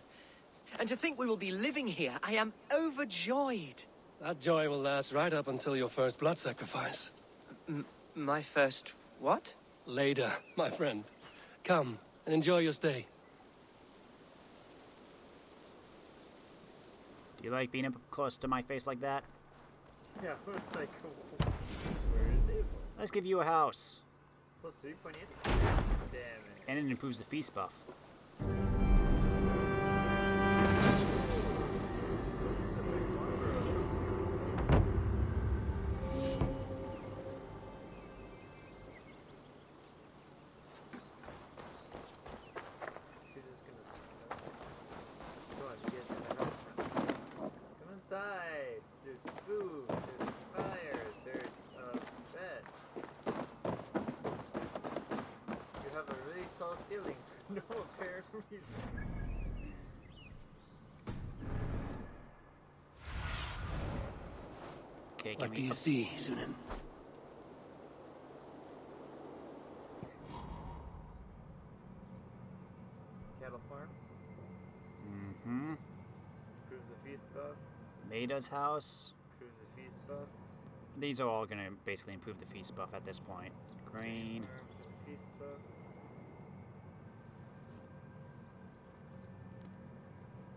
And to think we will be living here, I am overjoyed. That joy will last right up until your first blood sacrifice. My first what? Later, my friend. Come and enjoy your stay. Do you like being up close to my face like that? Yeah, it was like, where is it? Let's give you a house. Plus 3.8. Damn it. And it improves the feast buff. Inside, there's food, there's fire, there's a bed. You have a really tall ceiling for no apparent reason. Okay, what do you see, Sunan? Cattle farm. Mm-hmm. Improves the feast buff. Maida's house. Improves the feast buff. These are all going to basically improve the feast buff at this point. Grain. Feast buff.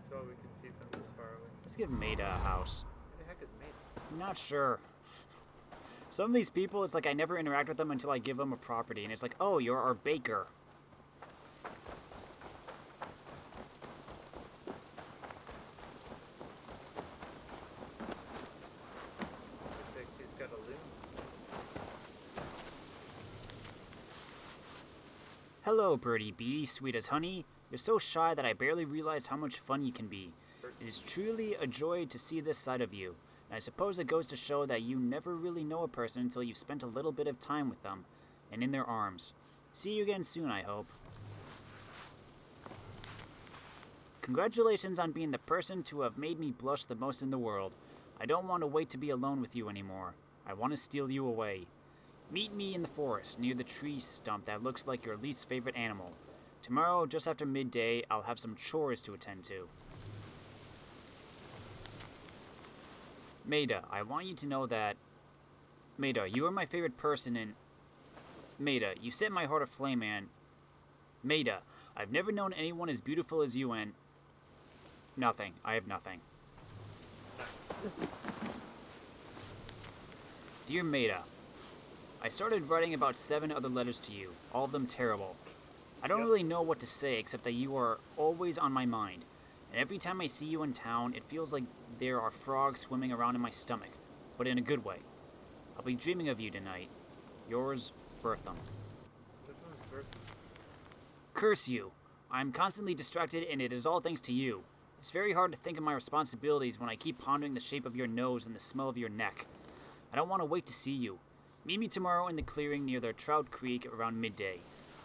That's all we can see from this far away. Let's give Maida a house. Who the heck is Maida? I'm not sure. Some of these people, it's like I never interact with them until I give them a property. And it's like, oh, you're our baker. Hello, Birdie Bee, sweet as honey. You're so shy that I barely realize how much fun you can be. It is truly a joy to see this side of you. And I suppose it goes to show that you never really know a person until you've spent a little bit of time with them. and in their arms. See you again soon, I hope. Congratulations on being the person to have made me blush the most in the world. I don't want to wait to be alone with you anymore. I want to steal you away. Meet me in the forest, near the tree stump that looks like your least favorite animal. Tomorrow, just after midday, I'll have some chores to attend to. Maida, I want you to know that... Maida, you are my favorite person and... Maida, you set my heart aflame, and... Maida, I've never known anyone as beautiful as you, and... Nothing. I have nothing. Dear Maida, I started writing about 7 other letters to you, all of them terrible. I don't really know what to say except that you are always on my mind, and every time I see you in town, it feels like there are frogs swimming around in my stomach, but in a good way. I'll be dreaming of you tonight. Yours, Bertham. Which one's Bertham? Curse you! I'm constantly distracted, and it is all thanks to you. It's very hard to think of my responsibilities when I keep pondering the shape of your nose and the smell of your neck. I don't want to wait to see you. Meet me tomorrow in the clearing near the Trout Creek around midday.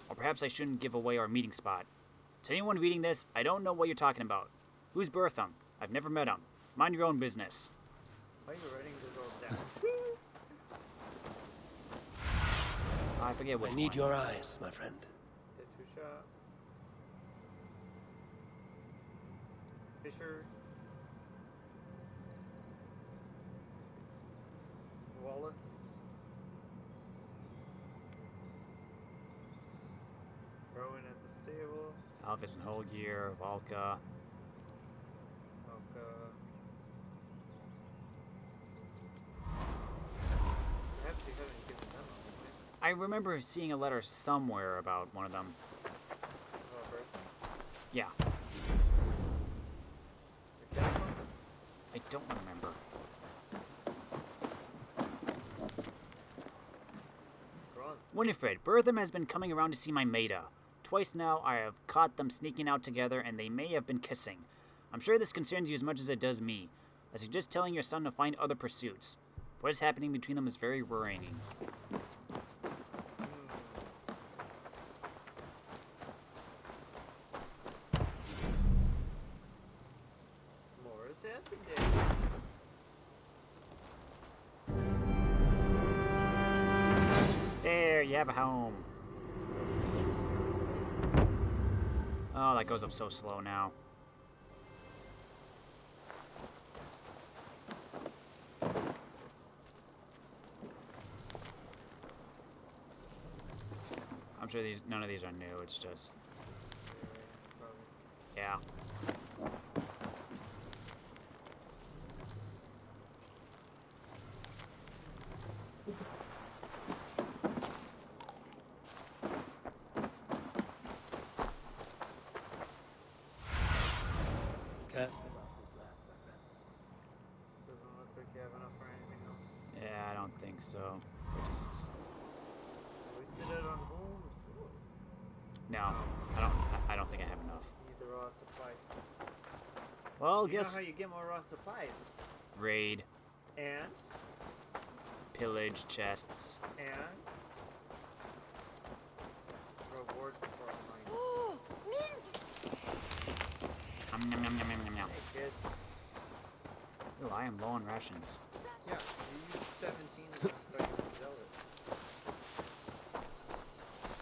Or perhaps I shouldn't give away our meeting spot. To anyone reading this, I don't know what you're talking about. Who's Bertham? I've never met him. Mind your own business. Why are you writing this all down? I forget which I need one. your eyes, my friend. Detusha. Fisher. Wallace. Rowan at the stable. Alvis and Holgear, Valka. Perhaps you haven't given them all, right? I remember seeing a letter somewhere about one of them. About Bertham? Yeah. The cat one? I don't remember. Winifred, Bertham has been coming around to see my Maida. Twice now I have caught them sneaking out together, and they may have been kissing. I'm sure this concerns you as much as it does me. I suggest telling your son to find other pursuits. What is happening between them is very worrying. Morris Acid Day. There, you have a home. Oh, that goes up so slow now. I'm sure none of these are new, it's just... Yeah. Doesn't look like you have enough for anything else. Yeah, I don't think so. It just... Wasted it on homes. No, I don't think I have enough. Need the raw supplies. Well, You guess... know how you get more raw supplies. Raid, And? pillage, chests. And? Rewards for money. Nom, nom, nom, nom, nom, nom, nom. Hey, kids. Ooh, I am low on rations. Yeah, you used 17 of them so you can sell it.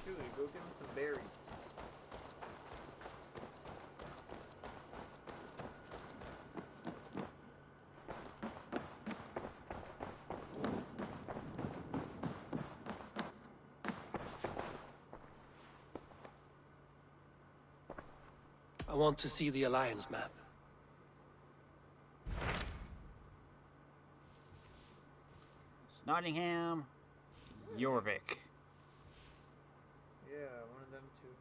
Julie, go give me some berries. I want to see the Alliance map. Nottingham, Jorvik. Yeah, one of them too.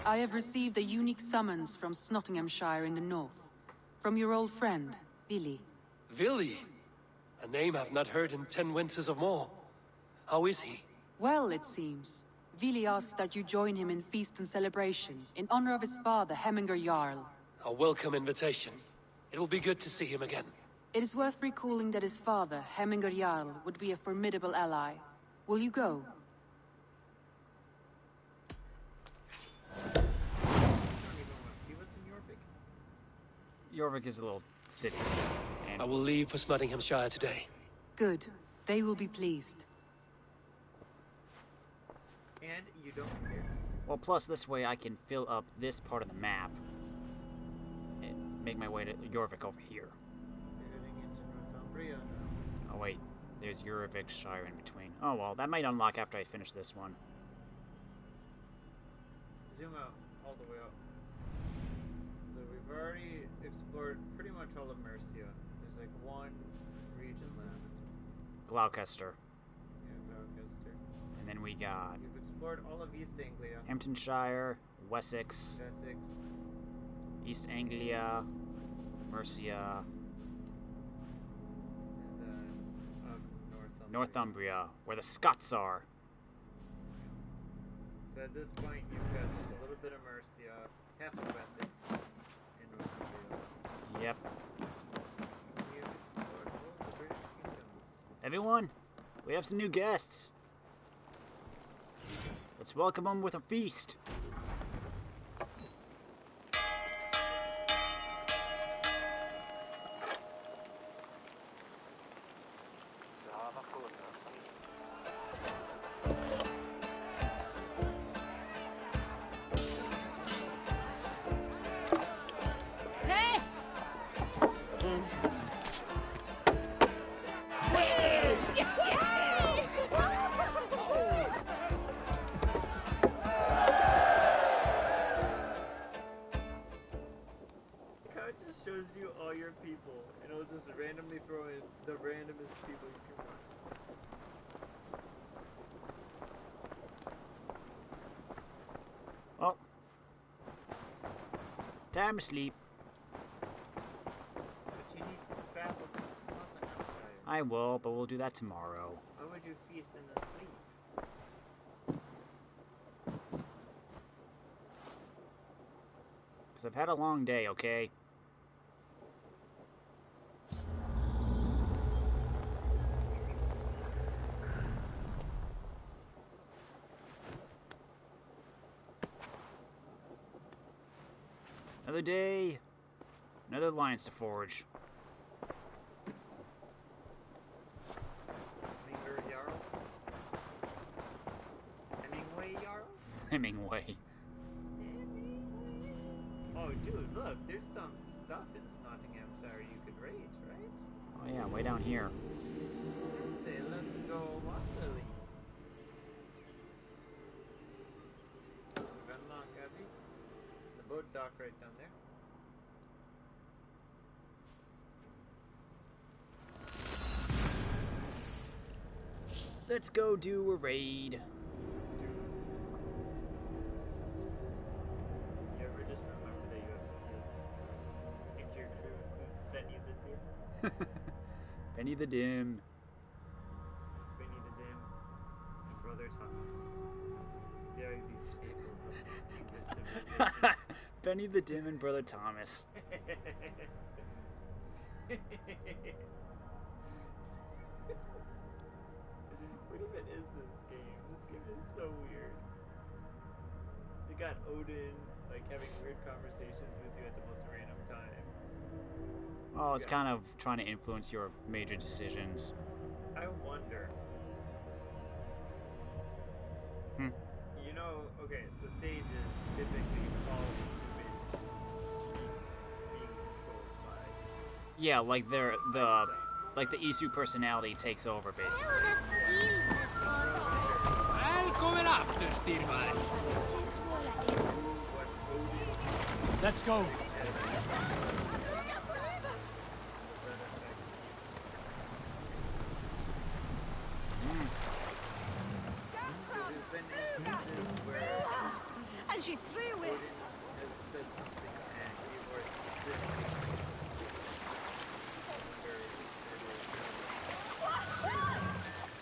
I have received a unique summons from Nottinghamshire in the north. From your old friend, Billy. Villy? A name I've not heard in 10 winters or more. How is he? Well, it seems. Vili asked that you join him in feast and celebration, in honor of his father, Heminger Jarl. A welcome invitation. It will be good to see him again. It is worth recalling that his father, Hemminger Jarl, would be a formidable ally. Will you go? I don't even want to see what's in Jorvik. Jorvik is a little city. And I will leave for Nottinghamshire today. Good. They will be pleased. And you don't care. well, plus this way I can fill up this part of the map and make my way to Jorvik over here. You're heading into Northumbria now. Oh wait, there's Jorvikshire in between. Oh well, that might unlock after I finish this one. Zoom out all the way up. So we've already explored pretty much all of Mercia. There's like one region left. Gloucester. Yeah, Gloucester. And then we got You've explored all of East Anglia. Hamptonshire, Wessex, Essex. East Anglia, Mercia, And then Northumbria. Northumbria, where the Scots are. So at this point, you've got just a little bit of Mercia, half of Wessex, and Northumbria. Yep. You've explored all of the British kingdoms. Everyone, we have some new guests. Let's welcome them with a feast. It just shows you all your people, and it'll just randomly throw in the randomest people you can find. Well, time to sleep. But you need to travel to Nottinghamshire. I will, but we'll do that tomorrow. Why would you feast and then sleep? Because I've had a long day, okay? Another day, another lines to forge. Hemminger Jarl? Hemingway Jarl? Hemingway. Oh, dude, look, there's some stuff in Nottinghamshire you could raid, right? Oh yeah, way down here. Let's say, let's go Wassily. Venlock Abbey. The boat dock right down there. Let's go do a raid. You ever just remember that you have a crew? And your crew includes Benny the Dim? Benny the Dim. Benny the Dim and Brother Thomas. They are the staples of English civilization. Benny the Dim and Brother Thomas. What even is this game? This game is so weird. You got Odin, like, having weird conversations with you at the most random times. Oh, it's kind of trying to influence your major decisions. I wonder. You know, okay, so sages typically fall into basically being controlled by... Yeah, like the Isu personality takes over basically. Välkommen after, Styrvar. Let's go. There's been instances where And she threw it. Odin has said something and Eivor specifically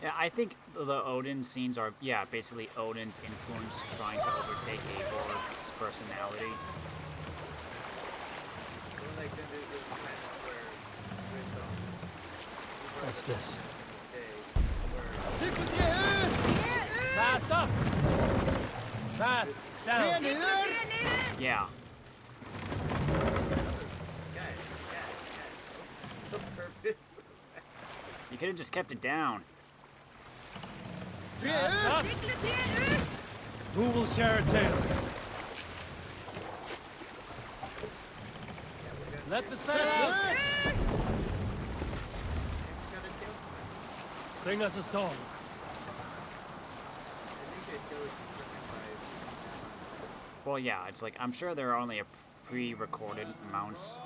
Yeah, I think the Odin scenes are, yeah, basically Odin's influence trying to overtake Eivor's personality. like then there's those times where with What's this? Fast up! Fast down! Yeah. You could have just kept it down. Fast up! Who will share a tale? Let the sail out! Sing us a song. Well, yeah, it's like, I'm sure there are only a pre-recorded amounts.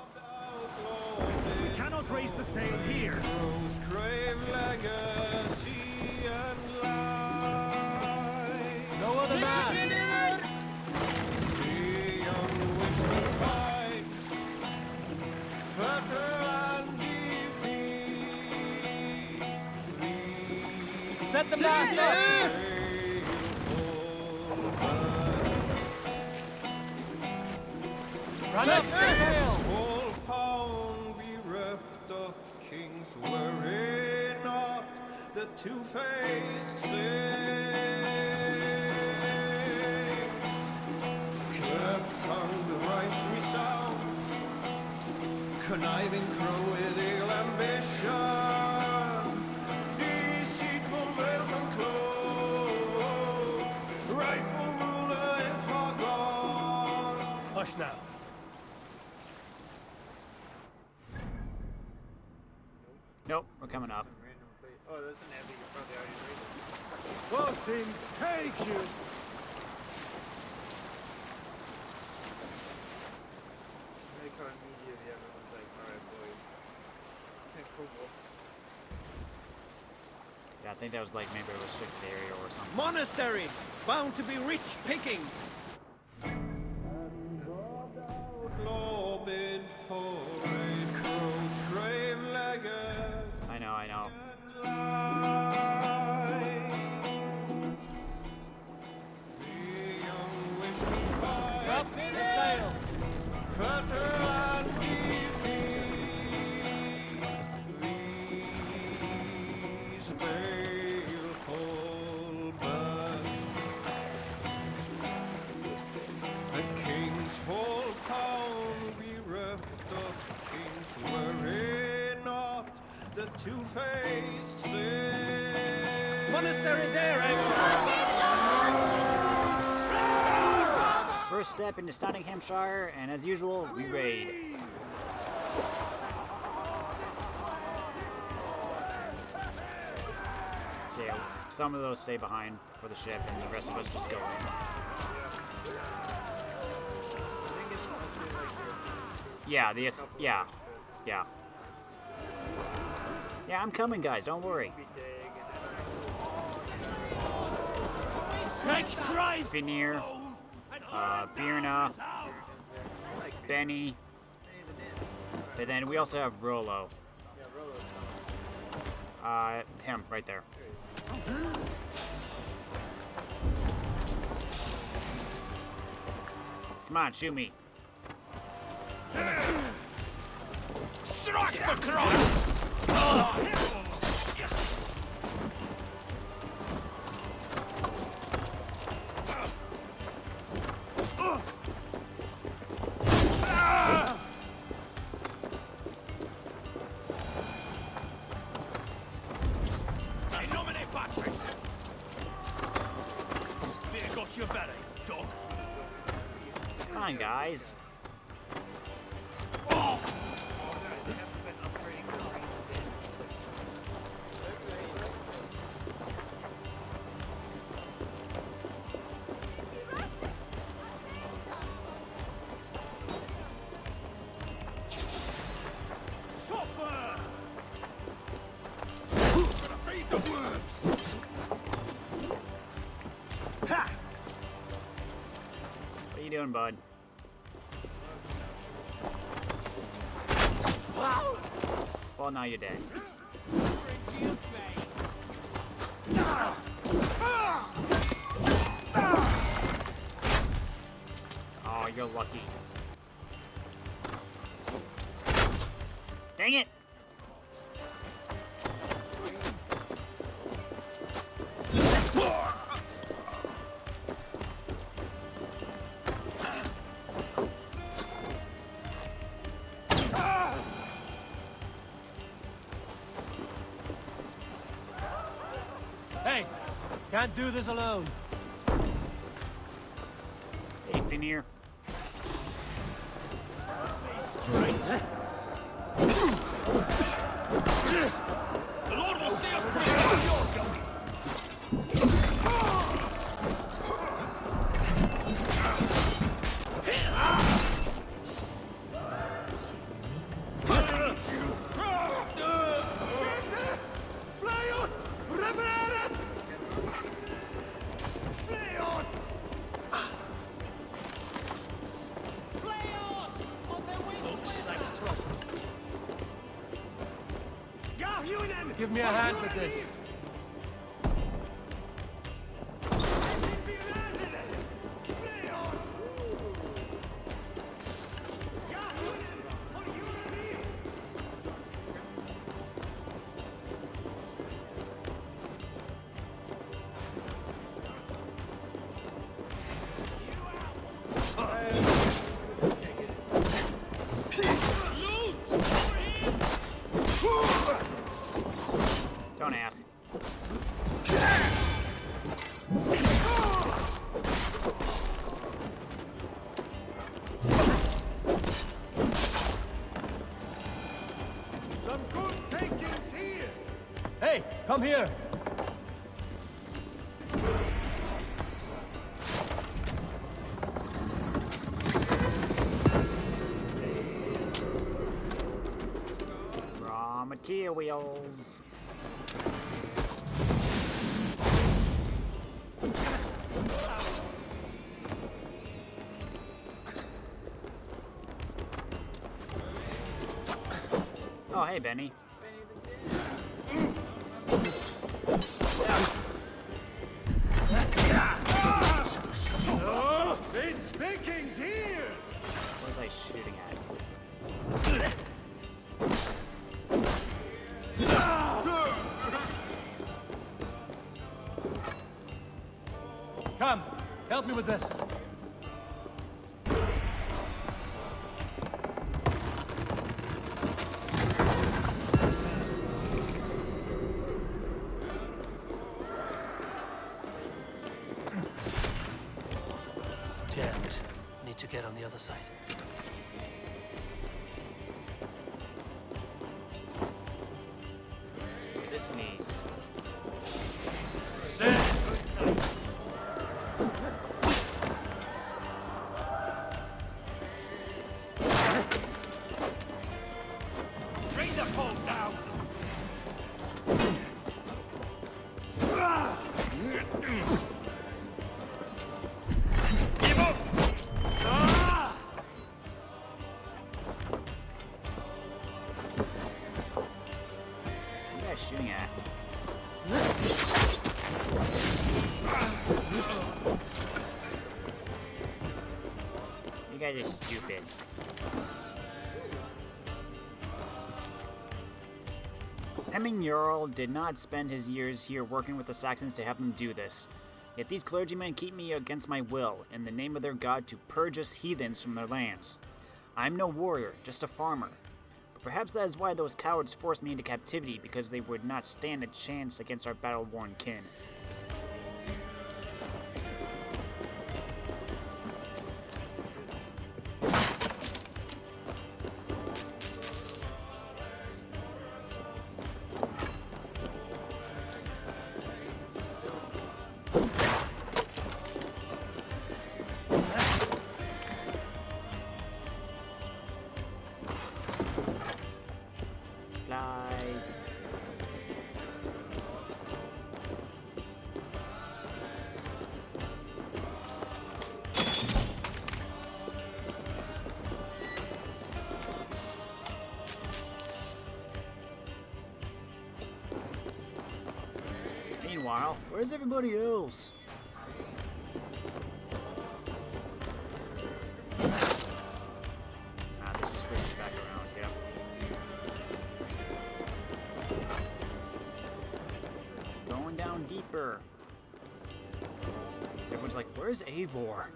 We cannot raise the sail here. No other man! Set the mast up! Run up the sail! All found bereft of kings, were it not the two-faced sin. Cleft tongue the rights resound, conniving crow with ill ambition, deceitful veils unclosed, rightful ruler is far gone. Hush now. Nope, we're coming up. Oh, that's an epic. You probably already read it. Boating, take you! They call immediately everyone's like, alright boys. Cool. Yeah, I think that was like maybe a restricted area or something. Monastery! Bound to be rich pickings! Lobbied for a crow's grave legate. I know, I know. Up the sail! Fetter and these baleful birds. The king's whole town bereft of kings, were it not the two-faced sin. Monastery there, Eivor! First step into Nottinghamshire, and as usual, we raid. So yeah, some of those stay behind for the ship, and the rest of us just go in. Yeah, yeah. Yeah, I'm coming, guys, don't worry. Veneer, Birna, Benny, and then we also have Rollo. Him, right there. Come on, shoot me. Strike for Christ! Come on, guys. What are you doing, bud? Well, now you're dead. Oh, you're lucky. Dang it! Hey, can't do this alone. Hey, Finir. The Lord will see us through your going. Give me a hand with this. Don't ask. Some good takings here. Hey, come here. Raw materials. Oh, hey, Benny. It's pickings here. What was I shooting at? Come, help me with this. Jammed. Need to get on the other side. See what this means. Bring the pole down. Eivor! What are you guys shooting at? You guys are stupid. Hemming Jarl did not spend his years here working with the Saxons to have them do this. Yet these clergymen keep me against my will, in the name of their god, to purge us heathens from their lands. I am no warrior, just a farmer. But perhaps that is why those cowards forced me into captivity, because they would not stand a chance against our battle-worn kin. Supplies. Meanwhile, where's everybody else? This just loops back around, yeah. Going down deeper. Everyone's like, where's Eivor?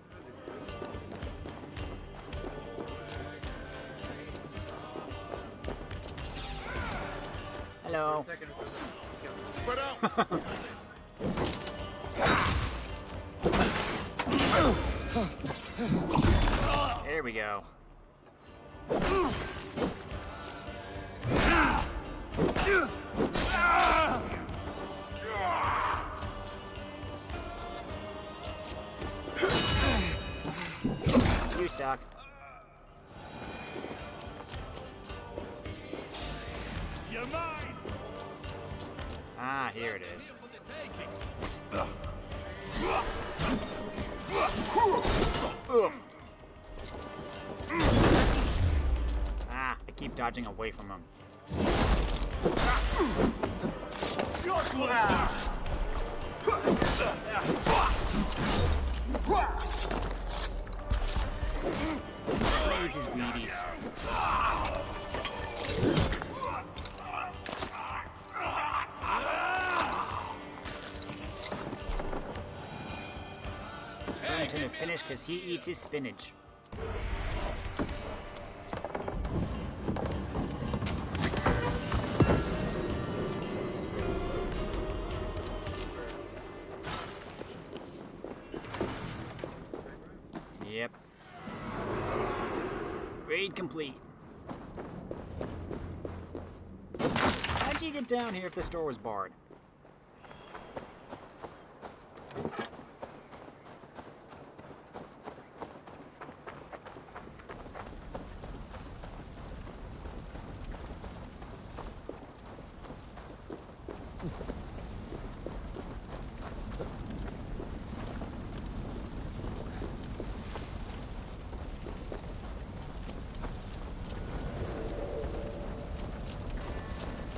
Hello. Spread out. we go. You suck. You're mine. Ah, here it is. Oof. Ah, I keep dodging away from him. Needs his Wheaties. Springton to finish because he eats his spinach. Yep. Raid complete. How'd you get down here if this door was barred?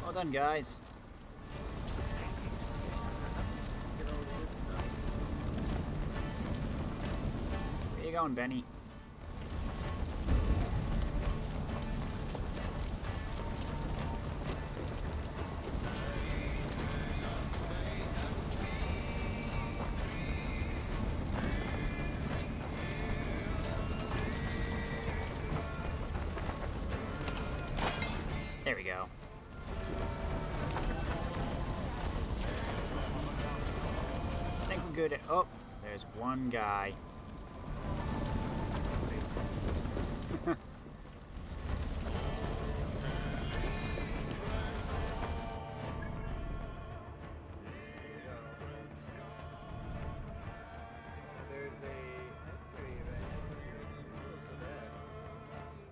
Well done, guys. Where you going, Benny? There we go. I think we're good at... Oh, there's one guy.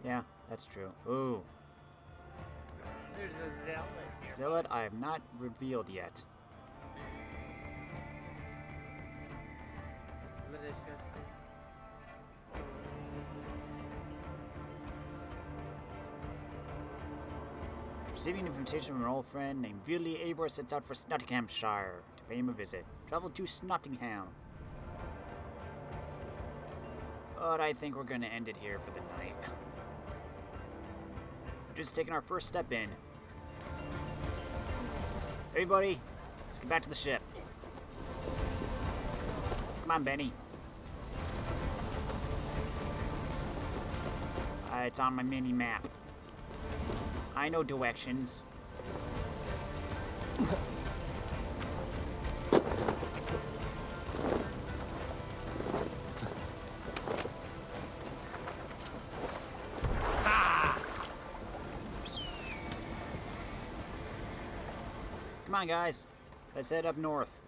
Yeah, that's true. Ooh. There's a zealot. Zealot I have not revealed yet. Let us just see. Receiving an invitation from an old friend named Vili, Eivor sets out for Nottinghamshire to pay him a visit. Travel to Nottingham. But I think we're going to end it here for the night. We're just taking our first step in. Everybody, let's get back to the ship. Come on, Benny. It's on my mini map. I know directions. Come on, guys. Let's head up north.